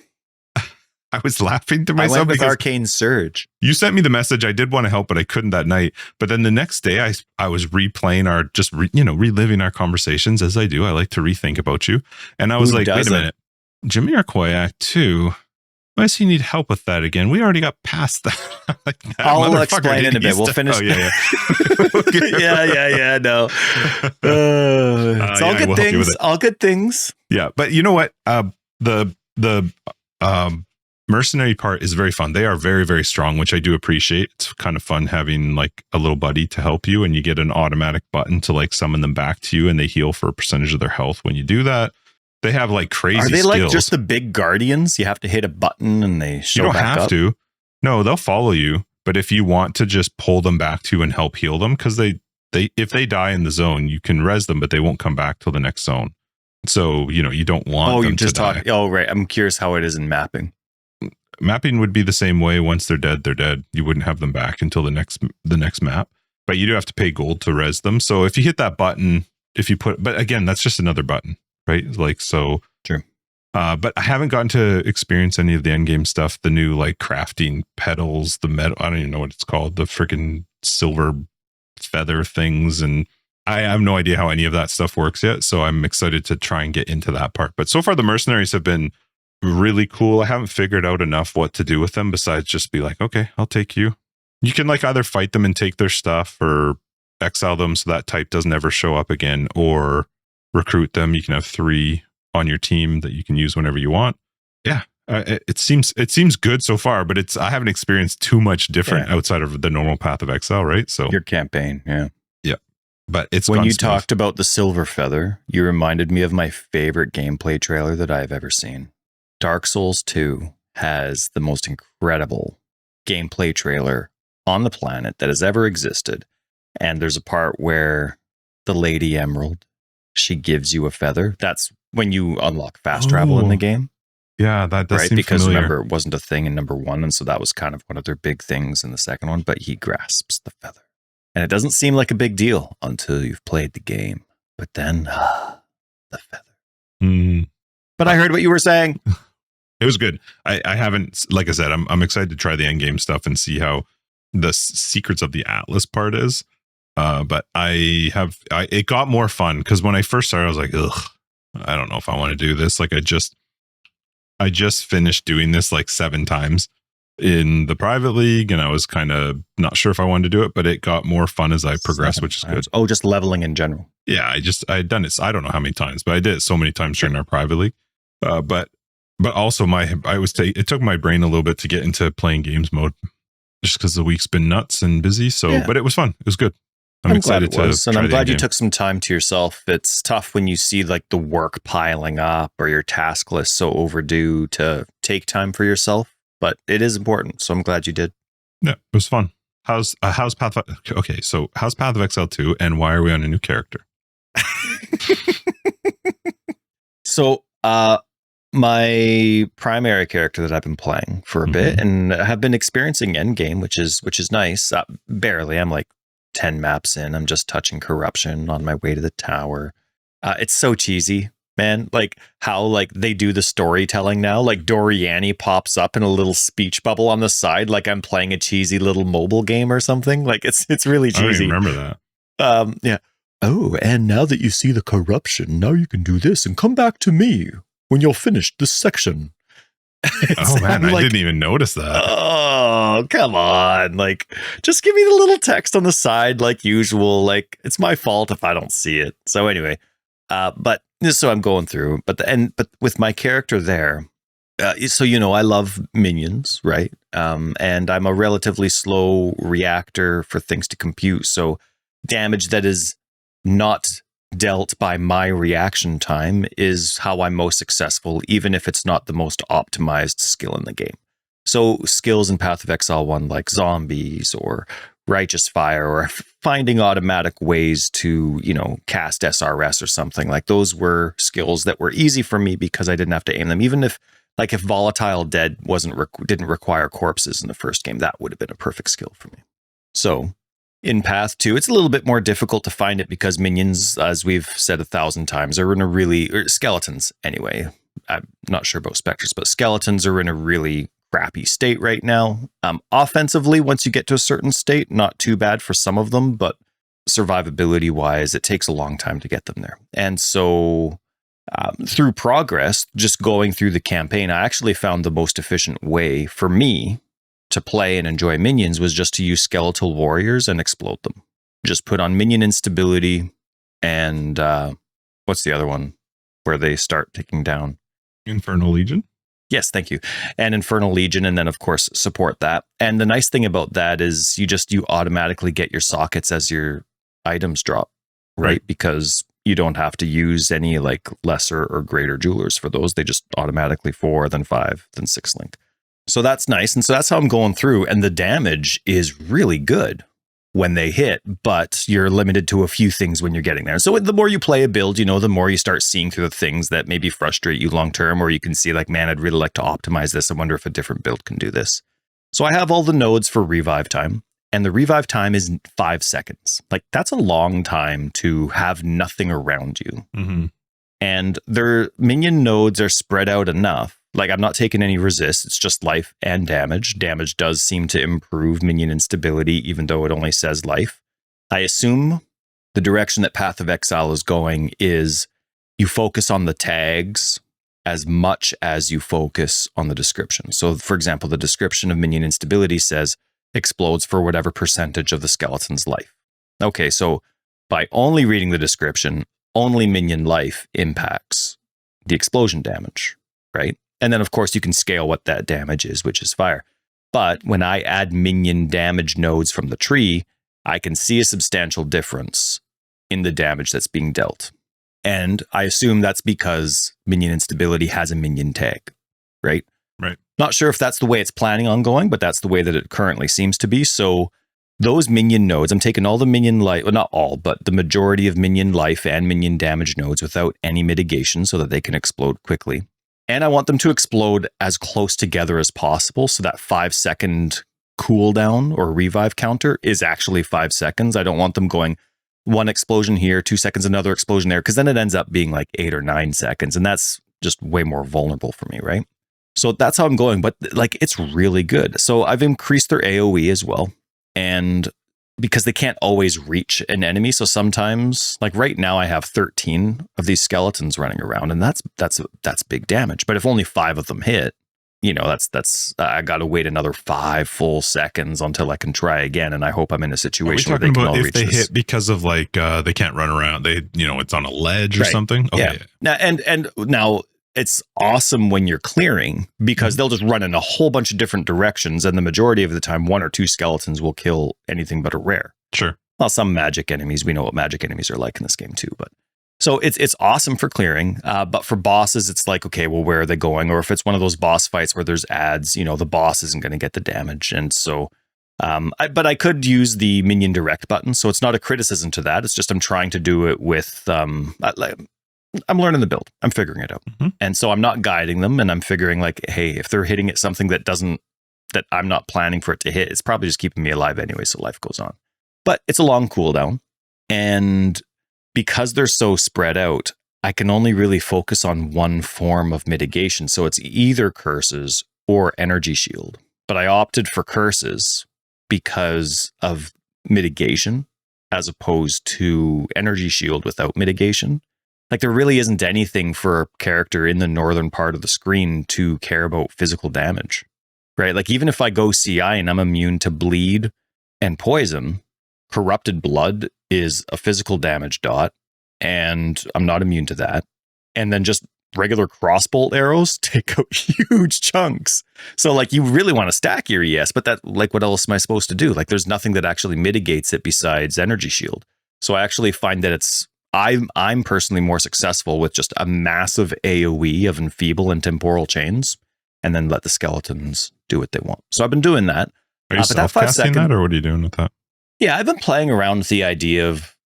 I was laughing to myself. I went with Arcane Surge. You sent me the message. I did want to help, but I couldn't that night. But then the next day I was replaying reliving our conversations as I do. I like to rethink about you. And I was wait a minute. Jamiroquai Act 2. Why does he need help with that again? We already got past that. Like, I'll explain in a bit. We'll finish. Oh, yeah. No. It's all good things. All good things. Yeah. But you know what? The mercenary part is very fun. They are very, very strong, which I do appreciate. It's kind of fun having like a little buddy to help you, and you get an automatic button to like summon them back to you, and they heal for a percentage of their health when you do that. They have like crazy skills. Are they skills. Like just the big guardians? You have to hit a button and they show back up? You don't have to. No, they'll follow you. But if you want to just pull them back to you and help heal them, because they if they die in the zone, you can res them, but they won't come back till the next zone. So, you don't want them to die. Oh, right. I'm curious how it is in mapping. Mapping would be the same way. Once they're dead, they're dead. You wouldn't have them back until the next map. But you do have to pay gold to res them. So if you hit that button, but again, that's just another button. Right? Like, so. True. But I haven't gotten to experience any of the endgame stuff. The new, like, crafting petals, the metal, I don't even know what it's called. The freaking silver feather things. And I have no idea how any of that stuff works yet. So I'm excited to try and get into that part. But so far, the mercenaries have been really cool. I haven't figured out enough what to do with them besides just be like, okay, I'll take you. You can, like, either fight them and take their stuff or exile them so that type doesn't ever show up again, or recruit them. You can have 3 on your team that you can use whenever you want. Yeah, it seems good so far, but I haven't experienced too much different outside of the normal Path of Exile, right? So your campaign, yeah, but it's when you talked about the silver feather, you reminded me of my favorite gameplay trailer that I've ever seen. Dark Souls 2 has the most incredible gameplay trailer on the planet that has ever existed, and there's a part where the Lady Emerald, she gives you a feather. That's when you unlock fast travel in the game. Yeah, that does seem because familiar. remember, it wasn't a thing in number 1, and so that was kind of one of their big things in the second one, but he grasps the feather. And it doesn't seem like a big deal until you've played the game. But then, the feather. But I heard what you were saying. It was good. I haven't, like I said, I'm excited to try the endgame stuff and see how the secrets of the Atlas part is. But it got more fun because when I first started, I was like, ugh, I don't know if I want to do this. Like I just finished doing this like 7 times in the private league, and I was kind of not sure if I wanted to do it, but it got more fun as I progressed, which is good. Oh, just leveling in general. Yeah, I had done it. I don't know how many times, but I did it so many times during our private league. But also it took my brain a little bit to get into playing games mode just because the week's been nuts and busy. So, but it was fun. It was good. I'm excited glad it was, and I'm glad you took some time to yourself. It's tough when you see like the work piling up or your task list so overdue to take time for yourself, but it is important. So I'm glad you did. Yeah, it was fun. How's Path of Exile 2, and why are we on a new character? So, my primary character that I've been playing for a bit and have been experiencing Endgame, which is nice. Barely. I'm like 10 maps in. I'm just touching corruption on my way to the tower. It's so cheesy, man. Like how like they do the storytelling now. Like Doriani pops up in a little speech bubble on the side, like I'm playing a cheesy little mobile game or something. Like it's really cheesy. I don't even remember that. Yeah. Oh, and now that you see the corruption, now you can do this and come back to me when you're finished this section. Oh man, I didn't even notice that. Oh, come on. Like, just give me the little text on the side like usual. Like, it's my fault if I don't see it. So anyway, but so I'm going through, but with my character there, So, I love minions, right? And I'm a relatively slow reactor for things to compute. So damage that is not dealt by my reaction time is how I'm most successful, even if it's not the most optimized skill in the game. So skills in Path of Exile 1, like zombies or righteous fire, or finding automatic ways to, cast SRS or something, like those were skills that were easy for me because I didn't have to aim them. Even if Volatile Dead didn't require corpses in the first game, that would have been a perfect skill for me. So in Path 2, it's a little bit more difficult to find it because minions, as we've said 1,000 times, are in a or skeletons anyway. I'm not sure about specters, but skeletons are in a really crappy state right now. Offensively, once you get to a certain state, not too bad for some of them, but survivability wise, it takes a long time to get them there. And so through progress, just going through the campaign, I actually found the most efficient way for me to play and enjoy minions was just to use skeletal warriors and explode them. Just put on minion instability and what's the other one where they start ticking down? Infernal Legion? Yes, thank you. And Infernal Legion, and then of course support that. And the nice thing about that is you automatically get your sockets as your items drop, right? Because you don't have to use any lesser or greater jewelers for those. They just automatically 4, then 5, then 6 link. So that's nice. And so that's how I'm going through. And the damage is really good when they hit, but you're limited to a few things when you're getting there. So the more you play a build, the more you start seeing through the things that maybe frustrate you long term, or you can see man, I'd really like to optimize this. I wonder if a different build can do this. So I have all the nodes for revive time, and the revive time is 5 seconds. That's a long time to have nothing around you. Mm-hmm. And their minion nodes are spread out enough. I'm not taking any resist. It's just life and damage. Damage does seem to improve minion instability, even though it only says life. I assume the direction that Path of Exile is going is you focus on the tags as much as you focus on the description. So, for example, the description of minion instability says explodes for whatever percentage of the skeleton's life. Okay, so by only reading the description, only minion life impacts the explosion damage, right? And then, of course, you can scale what that damage is, which is fire. But when I add minion damage nodes from the tree, I can see a substantial difference in the damage that's being dealt. And I assume that's because minion instability has a minion tag, right? Right. Not sure if that's the way it's planning on going, but that's the way that it currently seems to be. So those minion nodes, I'm taking all the minion life, well, not all, but the majority of minion life and minion damage nodes without any mitigation so that they can explode quickly. And I want them to explode as close together as possible so that 5-second cooldown or revive counter is actually 5 seconds. I don't want them going 1 explosion here, 2 seconds, another explosion there, because then it ends up being 8 or 9 seconds. And that's just way more vulnerable for me, right? So that's how I'm going. But it's really good. So I've increased their AoE as well. And because they can't always reach an enemy. So sometimes, right now, I have 13 of these skeletons running around, and that's big damage. But if only 5 of them hit, that's I got to wait another 5 full seconds until I can try again. And I hope I'm in a situation where they can all reach this. If they hit because of they can't run around, it's on a ledge or something. Okay. Yeah. And now it's awesome when you're clearing because they'll just run in a whole bunch of different directions. And the majority of the time, 1 or 2 skeletons will kill anything but a rare. Sure. Well, some magic enemies, we know what magic enemies are like in this game too. But so it's awesome for clearing. But for bosses, it's okay, well, where are they going? Or if it's one of those boss fights where there's ads, the boss isn't going to get the damage. And so, but I could use the minion direct button. So it's not a criticism to that. It's just I'm trying to do it with, I'm learning the build. I'm figuring it out. Mm-hmm. And so I'm not guiding them, and I'm figuring hey, if they're hitting at something that I'm not planning for it to hit, it's probably just keeping me alive anyway. So life goes on, but it's a long cooldown. And because they're so spread out, I can only really focus on one form of mitigation. So it's either curses or energy shield, but I opted for curses because of mitigation as opposed to energy shield without mitigation. There really isn't anything for a character in the northern part of the screen to care about physical damage, right? Even if I go CI and I'm immune to bleed and poison, corrupted blood is a physical damage dot, and I'm not immune to that. And then just regular crossbolt arrows take out huge chunks. So like you really want to stack your ES, but that like what else am I supposed to do? Like there's nothing that actually mitigates it besides energy shield. So I actually find that I'm personally more successful with just a massive AoE of enfeeble and temporal chains, and then let the skeletons do what they want. So I've been doing that. Are you self-casting that, or what are you doing with that? Yeah, I've been playing around with the idea of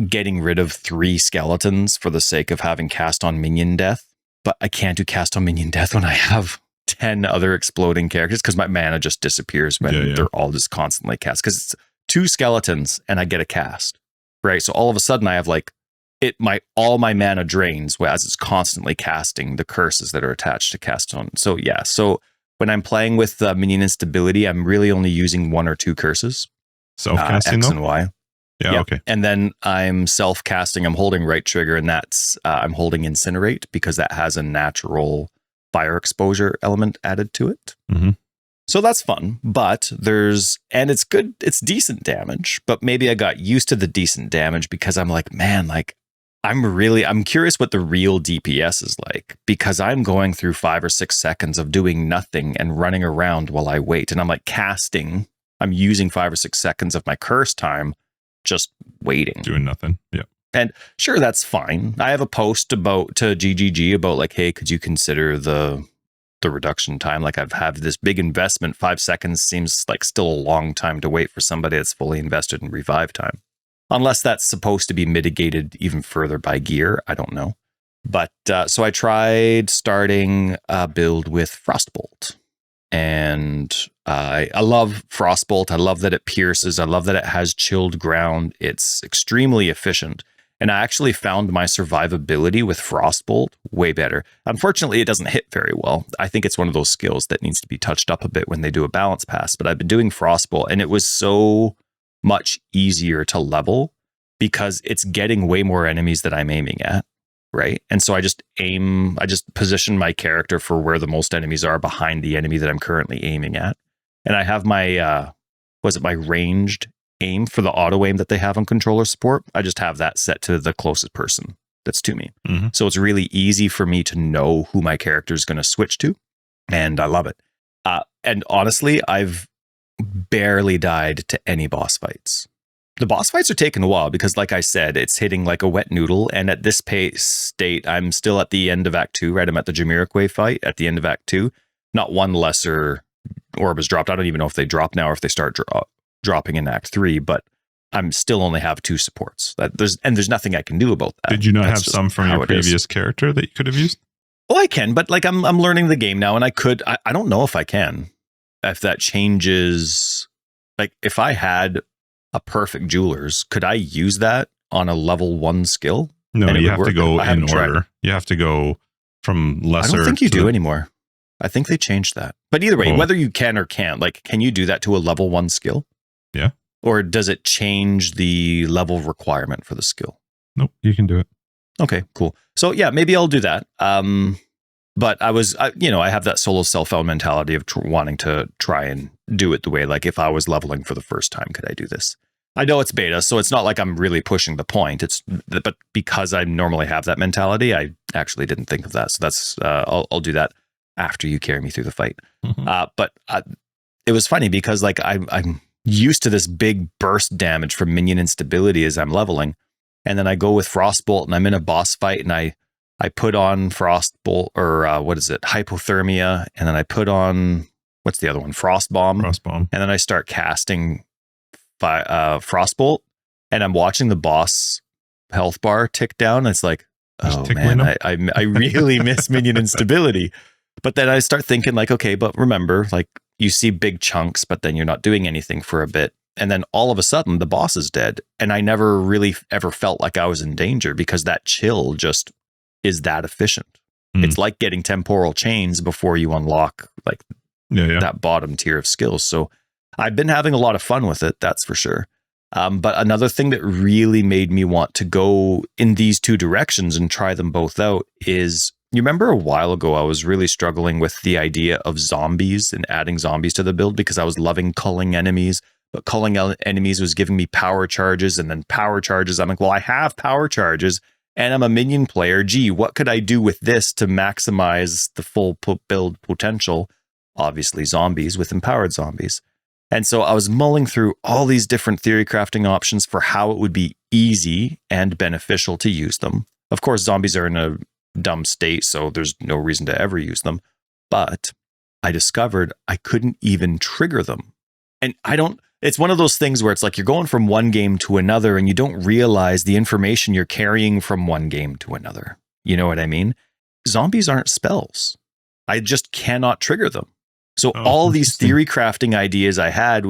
getting rid of 3 skeletons for the sake of having cast on minion death. But I can't do cast on minion death when I have 10 other exploding characters, because my mana just disappears when they're all just constantly cast. Because it's 2 skeletons and I get a cast, right? So all of a sudden I have like all my mana drains as it's constantly casting the curses that are attached to cast on. So yeah, so when I'm playing with minion instability, I'm really only using 1 or 2 curses. Self-casting X though? and Y. Yeah, yep. Okay. And then I'm self-casting. I'm holding right trigger, and that's I'm holding Incinerate because that has a natural fire exposure element added to it. Mm-hmm. So that's fun, but it's good. It's decent damage, but maybe I got used to the decent damage because I'm like, man, like I'm curious what the real DPS is like, because I'm going through 5 or 6 seconds of doing nothing and running around while I wait. And I'm like casting. I'm using 5 or 6 seconds of my curse time just waiting, doing nothing. Yeah. And sure, that's fine. I have a post to GGG about like, hey, could you consider the reduction time? Like I've had this big investment. 5 seconds seems like still a long time to wait for somebody that's fully invested in revive time. Unless that's supposed to be mitigated even further by gear. I don't know. But so I tried starting a build with Frostbolt. And I love Frostbolt. I love that it pierces. I love that it has chilled ground. It's extremely efficient. And I actually found my survivability with Frostbolt way better. Unfortunately, it doesn't hit very well. I think it's one of those skills that needs to be touched up a bit when they do a balance pass. But I've been doing Frostbolt, and it was so much easier to level because it's getting way more enemies that I'm aiming at. Right. And so I just position my character for where the most enemies are behind the enemy that I'm currently aiming at. And I have my, my ranged aim for the auto aim that they have on controller support. I just have that set to the closest person that's to me. Mm-hmm. So it's really easy for me to know who my character is going to switch to. And I love it. And honestly, I've barely died to any boss fights. The boss fights are taking a while because, like I said, it's hitting like a wet noodle. And at this pace state, I'm still at the end of Act 2, right? I'm at the Jamiroquai fight at the end of Act 2. Not one lesser orb has dropped. I don't even know if they drop now or if they start dropping in Act 3, but I'm still only have 2 supports. There's nothing I can do about that. Did you not have some from your previous character that you could have used? Oh, I can, but like I'm learning the game now, and I don't know if I can. If that changes, like if I had a perfect Jewelers, could I use that on a level 1 skill? No, you have to go in order. You have to go from lesser. I don't think you do anymore. I think they changed that. But either way, whether you can or can't, like, can you do that to a level 1 skill? Yeah. Or does it change the level requirement for the skill? Nope, you can do it. Okay, cool. So yeah, maybe I'll do that. But I have that solo self-found mentality of wanting to try and do it the way, like if I was leveling for the first time, could I do this? I know it's beta, so it's not like I'm really pushing the point. But because I normally have that mentality, I actually didn't think of that. So that's I'll do that after you carry me through the fight. Mm-hmm. But it was funny because like I'm used to this big burst damage from minion instability as I'm leveling, and then I go with Frostbolt and I'm in a boss fight and I put on Frostbolt or hypothermia, and then I put on what's the other one, Frostbomb, and then I start casting Frostbolt, and I'm watching the boss health bar tick down. And it's like, oh man, I really miss minion instability. But then I start thinking like, okay, but remember, like you see big chunks, but then you're not doing anything for a bit. And then all of a sudden the boss is dead. And I never really ever felt like I was in danger because that chill just is that efficient. It's like getting temporal chains before you unlock like that bottom tier of skills. So I've been having a lot of fun with it, that's for sure. But another thing that really made me want to go in these 2 directions and try them both out is, you remember a while ago, I was really struggling with the idea of zombies and adding zombies to the build because I was loving culling enemies, but culling enemies was giving me power charges, and then power charges. I'm like, well, I have power charges and I'm a minion player. Gee, what could I do with this to maximize the full build potential? Obviously, zombies with empowered zombies. And so I was mulling through all these different theory crafting options for how it would be easy and beneficial to use them. Of course, zombies are in a dumb state, so there's no reason to ever use them. But I discovered I couldn't even trigger them. And it's one of those things where it's like you're going from one game to another and you don't realize the information you're carrying from one game to another. You know what I mean? Zombies aren't spells. I just cannot trigger them. So all these theory crafting ideas I had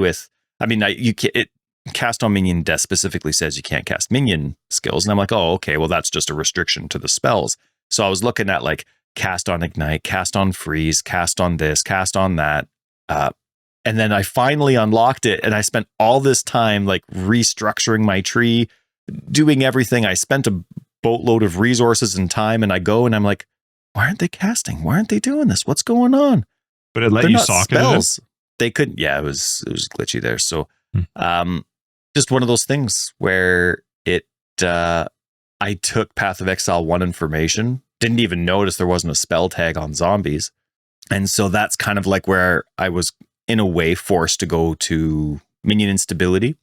cast on minion death specifically says you can't cast minion skills. And I'm like, oh, okay, well, that's just a restriction to the spells. So I was looking at like cast on ignite, cast on freeze, cast on this, cast on that. And then I finally unlocked it, and I spent all this time like restructuring my tree, doing everything. I spent a boatload of resources and time, and I go and I'm like, why aren't they casting? Why aren't they doing this? What's going on? But it let you socket spells. They couldn't. Yeah, it was glitchy there. So, just one of those things where I took Path of Exile 1 information, didn't even notice there wasn't a spell tag on zombies, and so that's kind of like where I was in a way forced to go to minion instability,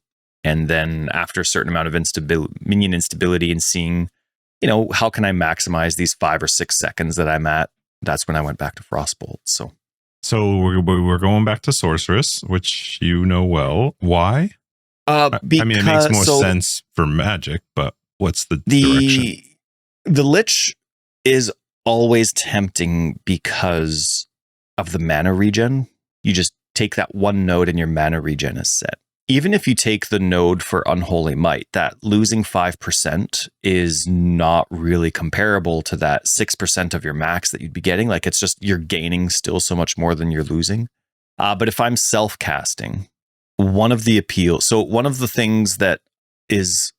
and then after a certain amount of minion instability and seeing, how can I maximize these 5 or 6 seconds that I'm at, that's when I went back to Frostbolt. So we're going back to Sorceress, which you know well. Why? It makes more sense for magic, but what's the direction? The Lich is always tempting because of the mana regen. You just take that one node and your mana regen is set. Even if you take the node for Unholy Might, that losing 5% is not really comparable to that 6% of your max that you'd be getting. Like, it's just you're gaining still so much more than you're losing. But if I'm self-casting, one of the things that is,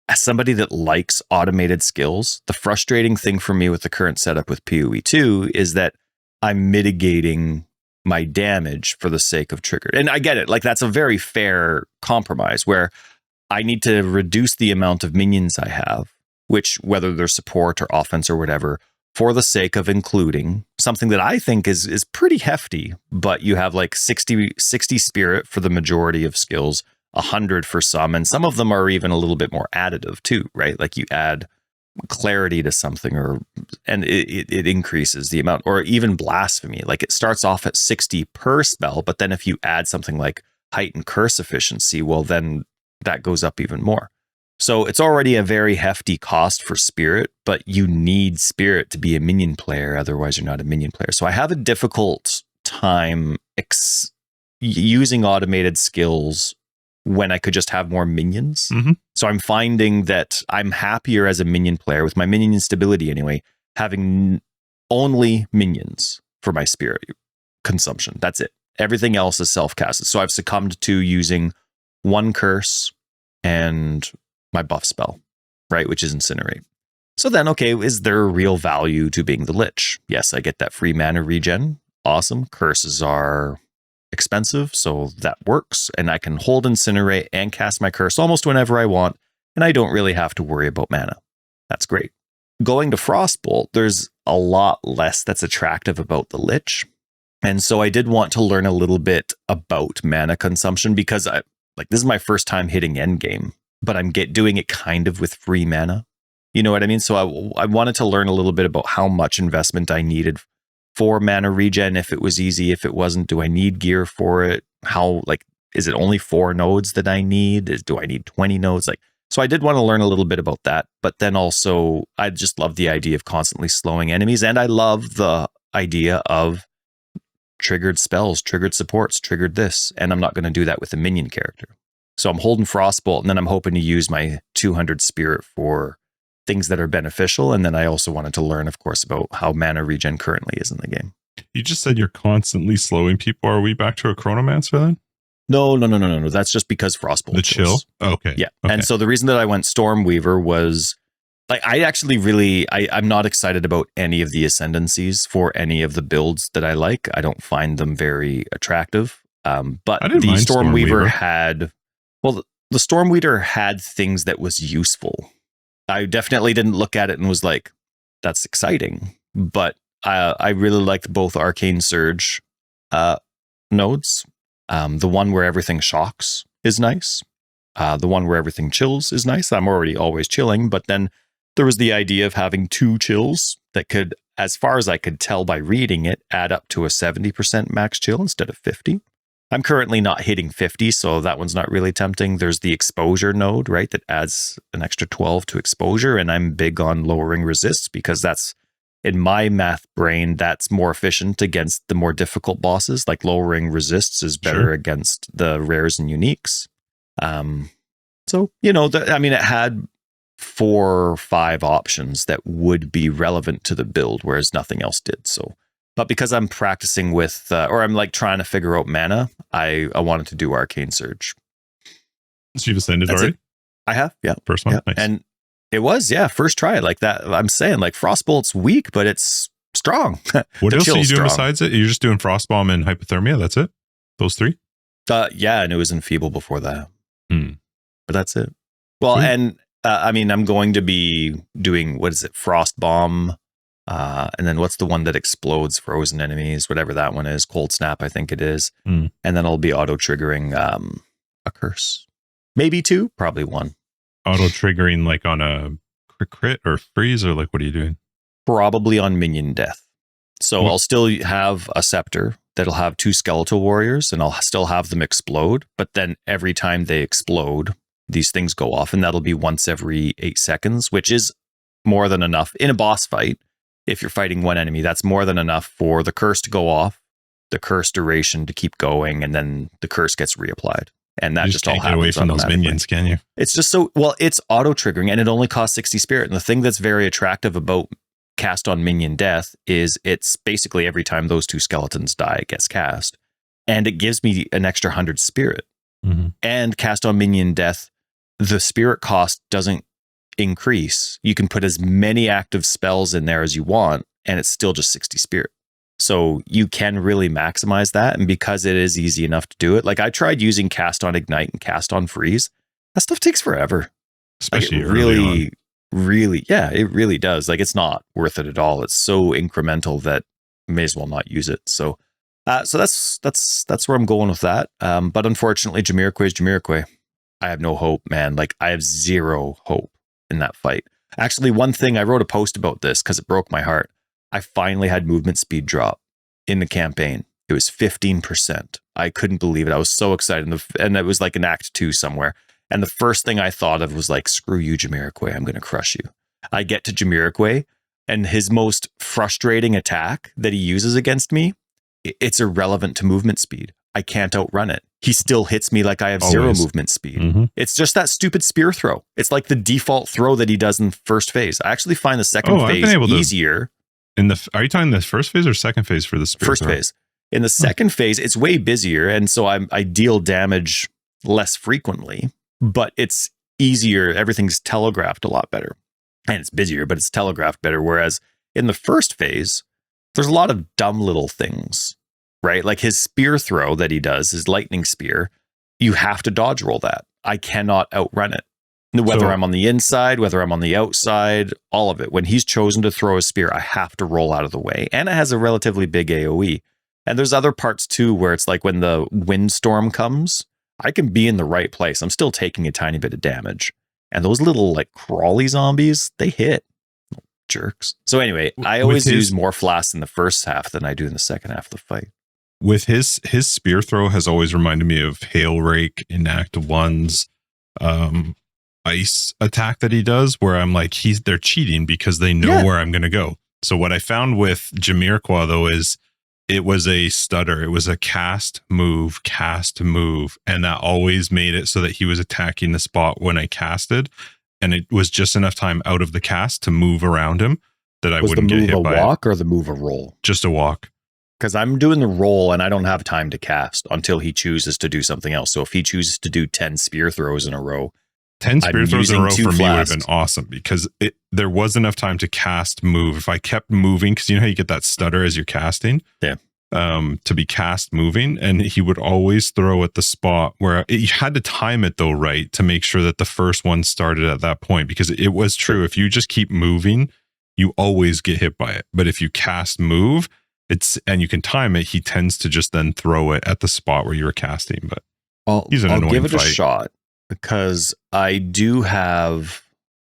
as somebody that likes automated skills, the frustrating thing for me with the current setup with PoE2 is that I'm mitigating my damage for the sake of trigger. And I get it. Like, that's a very fair compromise where I need to reduce the amount of minions I have, which, whether they're support or offense or whatever, for the sake of including something that I think is pretty hefty, but you have like 60 spirit for the majority of skills, 100 for some, and some of them are even a little bit more additive too, right? Like you add clarity to something, and it increases the amount, or even blasphemy. Like it starts off at 60 per spell, but then if you add something like heightened curse efficiency, well, then that goes up even more. So it's already a very hefty cost for spirit, but you need spirit to be a minion player. Otherwise, you're not a minion player. So I have a difficult time using automated skills when I could just have more minions. Mm-hmm. So I'm finding that I'm happier as a minion player with my minion instability anyway, having only minions for my spirit consumption. That's it. Everything else is self-casted. So I've succumbed to using one curse and my buff spell, right? Which is Incinerate. So then, okay, is there a real value to being the Lich? Yes, I get that free mana regen. Awesome. Curses are expensive, so that works. And I can hold Incinerate and cast my curse almost whenever I want, and I don't really have to worry about mana. That's great. Going to Frostbolt, there's a lot less that's attractive about the Lich. And so I did want to learn a little bit about mana consumption because this is my first time hitting Endgame, but I'm doing it kind of with free mana. You know what I mean? So I wanted to learn a little bit about how much investment I needed for mana regen, if it was easy, if it wasn't, do I need gear for it? Is it only 4 nodes that I need? Do I need 20 nodes? So I did want to learn a little bit about that, but then also I just love the idea of constantly slowing enemies. And I love the idea of triggered spells, triggered supports, triggered this. And I'm not going to do that with a minion character. So I'm holding Frostbolt, and then I'm hoping to use my 200 spirit for things that are beneficial. And then I also wanted to learn, of course, about how mana regen currently is in the game. You just said you're constantly slowing people. Are we back to a Chronomancer then? No. That's just because Frostbolt. The chill? Oh, okay. Yeah. Okay. And so the reason that I went Stormweaver was I'm not excited about any of the ascendancies for any of the builds that I like. I don't find them very attractive. But the Stormweaver had, the Stormweaver had things that was useful. I definitely didn't look at it and was like, that's exciting. But I really liked both Arcane Surge nodes. The one where everything shocks is nice. The one where everything chills is nice. I'm already always chilling, but then there was the idea of having 2 chills that could, as far as I could tell by reading it, add up to a 70% max chill instead of 50. I'm currently not hitting 50, so that one's not really tempting. There's the exposure node, right, that adds an extra 12 to exposure, and I'm big on lowering resists because that's, in my math brain, that's more efficient against the more difficult bosses. Like lowering resists is better against the rares and uniques. So, it had 4 or 5 options that would be relevant to the build, whereas nothing else did. So, but because I'm practicing with, or I'm like trying to figure out mana, I wanted to do Arcane Surge. So you've ascended already? I have, yeah. First one, yeah. nice. And it was, first try like that. I'm saying like Frostbolt's weak, but it's strong. What else are you doing besides it? You're just doing Frostbomb and Hypothermia? That's it? Those 3? And it was Enfeeble before that. But that's it. Well, and I'm going to be doing, what is it? Frostbomb. And then what's the one that explodes frozen enemies? Whatever that one is. Cold Snap, I think it is. And then I'll be auto-triggering a curse. Maybe 2, probably 1. Auto-triggering like on a crit or freeze, or like what are you doing? Probably on minion death. So I'll still have a scepter that'll have 2 skeletal warriors, and I'll still have them explode. But then every time they explode, these things go off, and that'll be once every 8 seconds, which is more than enough in a boss fight. If you're fighting one enemy, that's more than enough for the curse to go off, the curse duration to keep going, and then the curse gets reapplied. And that just all happens away from those minions, can you? It's just it's auto-triggering, and it only costs 60 spirit. And the thing that's very attractive about cast on minion death is it's basically every time those 2 skeletons die, it gets cast. And it gives me an extra 100 spirit. And cast on minion death, the spirit cost doesn't increase. You can put as many active spells in there as you want, and it's still just 60 spirit. So you can really maximize that. And because it is easy enough to do it, like I tried using cast on ignite and cast on freeze, that stuff takes forever. Especially like it really does. Like it's not worth it at all. It's so incremental that you may as well not use it. So that's where I'm going with that. But unfortunately, Jamiroquai is Jamiroquai. I have no hope, man. Like I have 0 hope in that fight. Actually, one thing, I wrote a post about this because it broke my heart. I finally had movement speed drop in the campaign. It was 15%. I couldn't believe it. I was so excited. And it was like in Act 2 somewhere. And the first thing I thought of was like, screw you, Jamiroquai. I'm going to crush you. I get to Jamiroquai, and his most frustrating attack that he uses against me, it's irrelevant to movement speed. I can't outrun it. He still hits me like I have 0 movement speed. It's just that stupid spear throw. It's like the default throw that he does in first phase. I actually find the second phase easier. Are you talking the first phase or second phase for the spear first throw? Phase? In the second phase, it's way busier, and so I deal damage less frequently, but it's easier. Everything's telegraphed a lot better, and it's busier, but it's telegraphed better. Whereas in the first phase, there's a lot of dumb little things, right? Like his spear throw that he does, his lightning spear, you have to dodge roll that. I cannot outrun it. Whether I'm on the inside, whether I'm on the outside, all of it. When he's chosen to throw a spear, I have to roll out of the way. And it has a relatively big AoE. And there's other parts too, where it's like when the windstorm comes, I can be in the right place. I'm still taking a tiny bit of damage. And those little like crawly zombies, they hit. Jerks. So anyway, I always use more flasks in the first half than I do in the second half of the fight. With his spear throw has always reminded me of Hail Rake in Act 1's ice attack that he does, where I'm like, they're cheating because they know where I'm going to go. So what I found with Jamiroquai though is it was a stutter. It was a cast, move, and that always made it so that he was attacking the spot when I casted, and it was just enough time out of the cast to move around him that I wouldn't get hit by it. Was the move a walk or the move a roll? Just a walk. Because I'm doing the roll and I don't have time to cast until he chooses to do something else. So if he chooses to do 10 spear throws in a row, 10 spear throws in a row for me would have been awesome, because there was enough time to cast move. If I kept moving, because you know how you get that stutter as you're casting? Yeah. to be cast moving, and he would always throw at the spot where you had to time it though right to make sure that the first one started at that point, because it was true, if you just keep moving you always get hit by it, but if you cast move and you can time it, he tends to just then throw it at the spot where you were casting. But I'll give it a shot, because I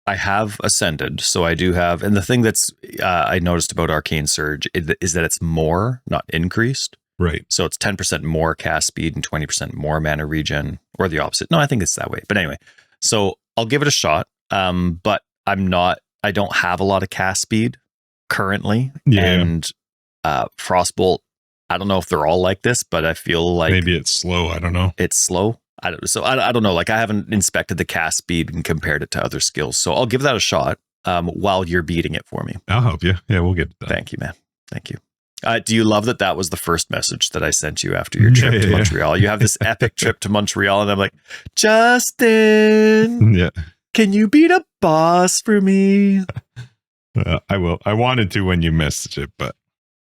have ascended, so I do have, and the thing that's I noticed about Arcane Surge is that it's more, not increased. Right. So it's 10% more cast speed and 20% more mana regen, or the opposite. No, I think it's that way. But anyway, so I'll give it a shot. But I don't have a lot of cast speed currently. Yeah. And Frostbolt, I don't know if they're all like this, but I feel like maybe it's slow. I don't know. It's slow. I don't know. Like, I haven't inspected the cast speed and compared it to other skills. So I'll give that a shot while you're beating it for me. I'll help you. Yeah, we'll get it done. Thank you, man. Thank you. Do you love that was the first message that I sent you after your trip to Montreal? You have this epic trip to Montreal, and I'm like, Justin, can you beat a boss for me? I will. I wanted to when you messaged it, but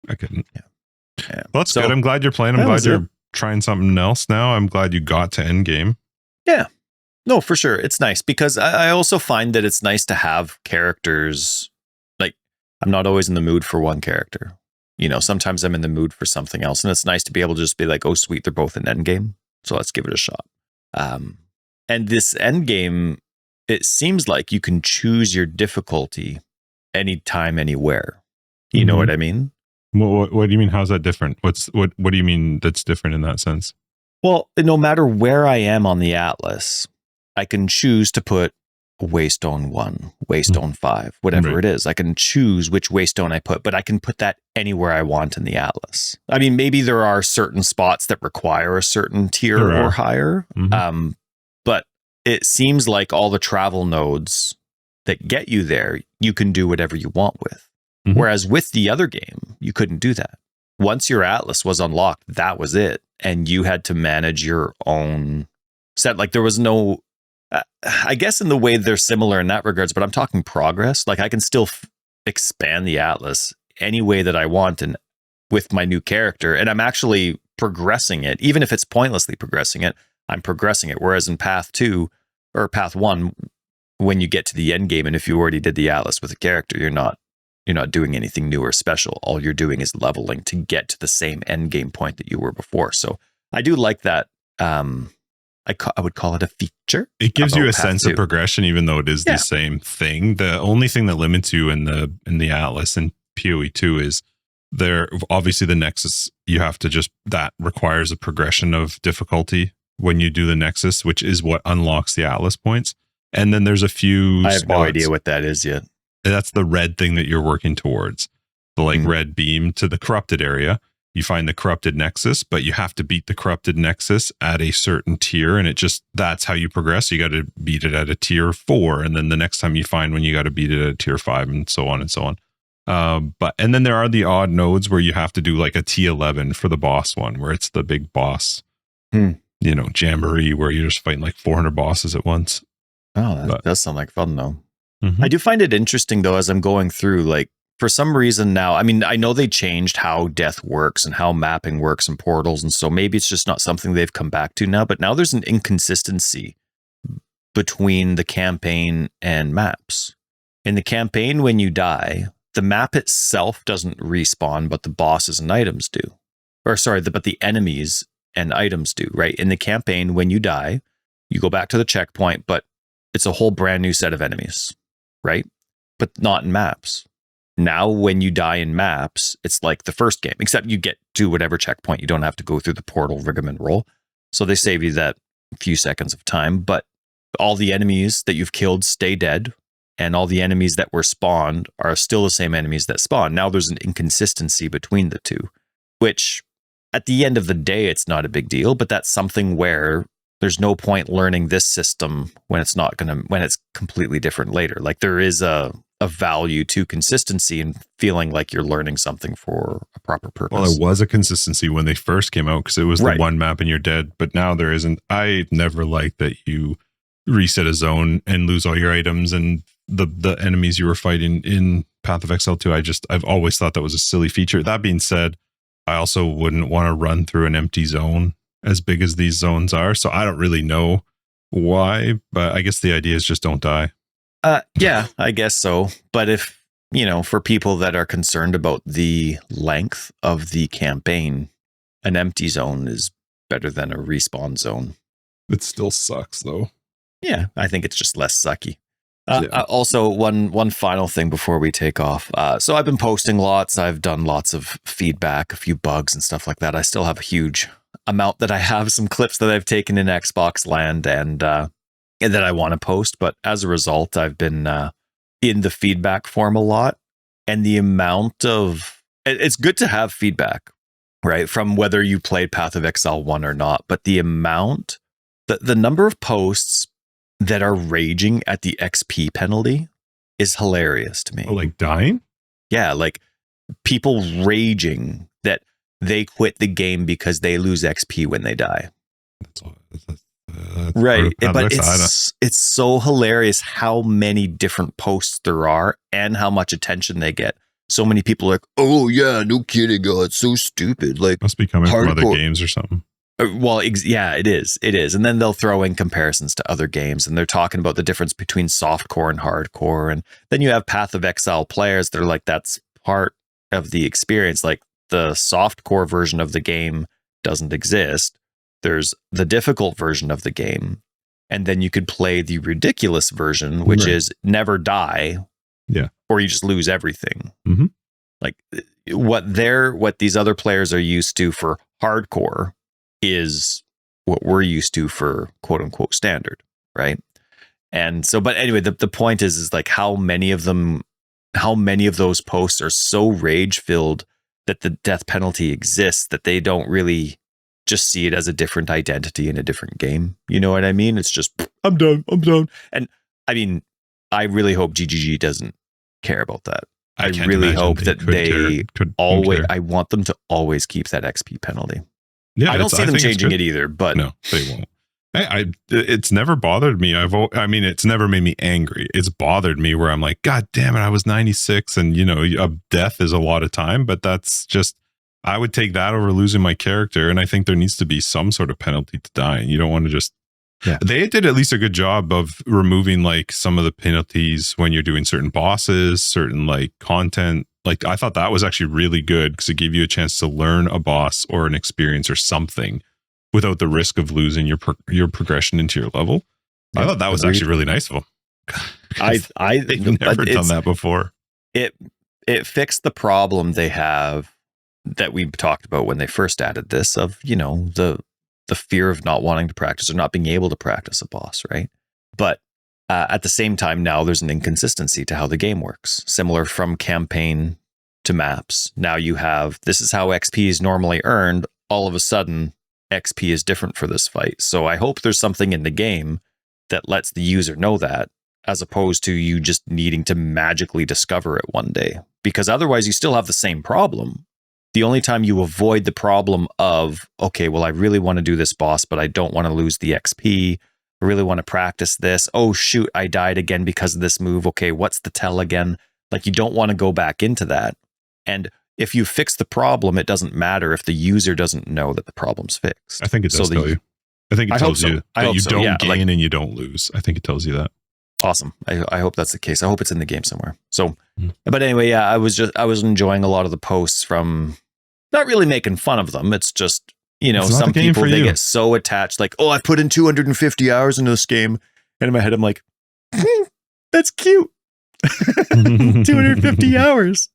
I couldn't. Yeah. Well, that's good. I'm glad you're playing. I'm glad you're trying something else now. I'm glad you got to Endgame. Yeah. No, for sure. It's nice, because I also find that it's nice to have characters. Like, I'm not always in the mood for one character. You know, sometimes I'm in the mood for something else, and it's nice to be able to just be like, oh, sweet, they're both in Endgame, so let's give it a shot. And this Endgame, it seems like you can choose your difficulty anytime, anywhere. You know what I mean? What do you mean? How's that different? What do you mean that's different in that sense? Well, no matter where I am on the Atlas, I can choose to put Waystone 1, Waystone 5, whatever it is. I can choose which Waystone I put, but I can put that anywhere I want in the Atlas. I mean, maybe there are certain spots that require a certain tier or higher, but it seems like all the travel nodes that get you there, you can do whatever you want with. Whereas with the other game, you couldn't do that. Once your Atlas was unlocked, that was it. And you had to manage your own set. Like, there was no, I guess in the way they're similar in that regards, but I'm talking progress. Like, I can still expand the Atlas any way that I want and with my new character. And I'm actually progressing it. Even if it's pointlessly progressing it, I'm progressing it. Whereas in Path 2 or Path 1, when you get to the end game, and if you already did the Atlas with a character, you're not doing anything new or special. All you're doing is leveling to get to the same end game point that you were before. So I do like that. I would call it a feature. It gives you a sense of progression, even though it is the same thing. The only thing that limits you in the Atlas and PoE 2 is there. Obviously, the Nexus, you have to that requires a progression of difficulty when you do the Nexus, which is what unlocks the Atlas points. And then there's a few. I have no idea what that is yet. That's the red thing that you're working towards. The red beam to the corrupted area. You find the corrupted Nexus, but you have to beat the corrupted Nexus at a certain tier. And that's how you progress. You got to beat it at a tier 4. And then the next time you find one, you got to beat it at a tier 5, and so on and so on. And then there are the odd nodes where you have to do like a T11 for the boss one, where it's the big boss, jamboree, where you're just fighting like 400 bosses at once. Oh, that does sound like fun though. I do find it interesting though, as I'm going through, like, for some reason now, I mean, I know they changed how death works and how mapping works and portals, and so maybe it's just not something they've come back to now, but now there's an inconsistency between the campaign and maps. In the campaign, when you die, the map itself doesn't respawn, but the bosses and items do. But the enemies and items do, right? In the campaign, when you die, you go back to the checkpoint, but it's a whole brand new set of enemies, right? But not in maps. Now, when you die in maps, it's like the first game, except you get to whatever checkpoint. You don't have to go through the portal rigmarole. So they save you that few seconds of time, but all the enemies that you've killed stay dead, and all the enemies that were spawned are still the same enemies that spawn. Now there's an inconsistency between the two, which at the end of the day, it's not a big deal, but that's something where there's no point learning this system when it's completely different later. Like, there is a value to consistency and feeling like you're learning something for a proper purpose. Well, there was a consistency when they first came out because it was the one map and you're dead, but now there isn't. I never liked that you reset a zone and lose all your items and the enemies you were fighting in Path of Exile 2. I've always thought that was a silly feature. That being said, I also wouldn't want to run through an empty zone as big as these zones are. So I don't really know why, but I guess the idea is just don't die. Yeah, I guess so. But if, for people that are concerned about the length of the campaign, an empty zone is better than a respawn zone. It still sucks though. Yeah, I think it's just less sucky. Also, one final thing before we take off. So I've been posting lots. I've done lots of feedback, a few bugs and stuff like that. I still have a huge amount that I have, some clips that I've taken in Xbox land and that I want to post. But as a result, I've been in the feedback form a lot. And the amount of... It's good to have feedback, right? From whether you played Path of Exile 1 or not. But the amount... The number of posts that are raging at the XP penalty is hilarious to me. Oh, like dying? Yeah, like people raging that they quit the game because they lose XP when they die. That's right. But it's so hilarious how many different posts there are and how much attention they get. So many people are like, oh yeah, no kidding. Oh, it's so stupid. Like, must be coming from other games or something. Well, yeah, it is. It is. And then they'll throw in comparisons to other games and they're talking about the difference between softcore and hardcore. And then you have Path of Exile players that are like, that's part of the experience. Like the softcore version of the game doesn't exist. There's the difficult version of the game. And then you could play the ridiculous version, which is never die. Yeah. Or you just lose everything. Mm-hmm. Like what these other players are used to for hardcore is what we're used to for quote unquote standard, right? And so, but anyway, the point is like how many of those posts are so rage filled that the death penalty exists that they don't really just see it as a different identity in a different game. You know what I mean? It's just, I'm done. And I mean, I really hope GGG doesn't care about that. I really hope that I want them to always keep that XP penalty. Yeah, I don't see them changing it either, but no, they won't. It's never bothered me. It's never made me angry. It's bothered me where I'm like, God damn it, I was 96 and a death is a lot of time, but that's just, I would take that over losing my character. And I think there needs to be some sort of penalty to dying. You don't want to just, They did at least a good job of removing like some of the penalties when you're doing certain bosses, certain like content. Like I thought that was actually really good because it gave you a chance to learn a boss or an experience or something without the risk of losing your progression into your level. I thought that was actually really nice of them. They've never done that before. It fixed the problem they have that we talked about when they first added this of, the fear of not wanting to practice or not being able to practice a boss, right? But at the same time, now there's an inconsistency to how the game works. Similar from campaign to maps. Now you have, this is how XP is normally earned. All of a sudden, XP is different for this fight. So I hope there's something in the game that lets the user know that, as opposed to you just needing to magically discover it one day. Because otherwise you still have the same problem. The only time you avoid the problem of, okay, well, I really want to do this boss, but I don't want to lose the XP. I really want to practice this. Oh, shoot, I died again because of this move. Okay, what's the tell again? Like, you don't want to go back into that. And if you fix the problem, it doesn't matter if the user doesn't know that the problem's fixed. I think it does tell you. I think it tells you that you don't gain and you don't lose. I think it tells you that. Awesome. I hope that's the case. I hope it's in the game somewhere. So, but anyway, yeah, I was enjoying a lot of the posts from, not really making fun of them. It's just, some people, they get so attached, like, oh, I put in 250 hours into this game. And in my head, I'm like, that's cute. 250 hours.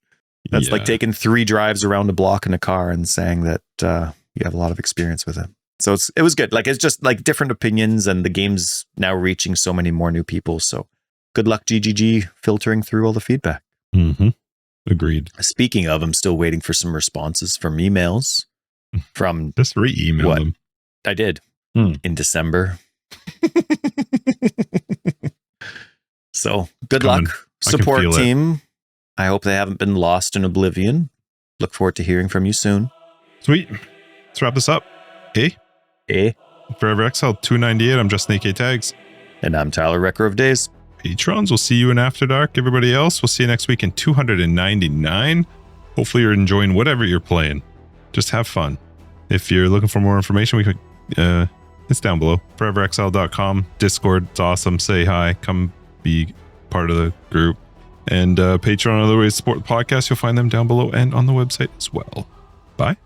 That's like taking 3 drives around the block in a car and saying that you have a lot of experience with it. So it was good. Like, it's just like different opinions, and the game's now reaching so many more new people. So good luck, GGG, filtering through all the feedback. Mm-hmm. Agreed. Speaking of, I'm still waiting for some responses from emails. From just re-email them. I did in December. So good luck, support team. I hope they haven't been lost in oblivion. Look forward to hearing from you soon. Sweet. Let's wrap this up. Forever Exiled 298. I'm Justin AK Tags. And I'm Tyler, Wrecker of Days. Patrons, we'll see you in After Dark. Everybody else, we'll see you next week in 299. Hopefully you're enjoying whatever you're playing. just have fun. If you're looking for more information, we could it's down below. foreverexiled.com. Discord, it's awesome. Say hi. Come be part of the group. And Patreon and other ways to support the podcast, you'll find them down below and on the website as well. Bye.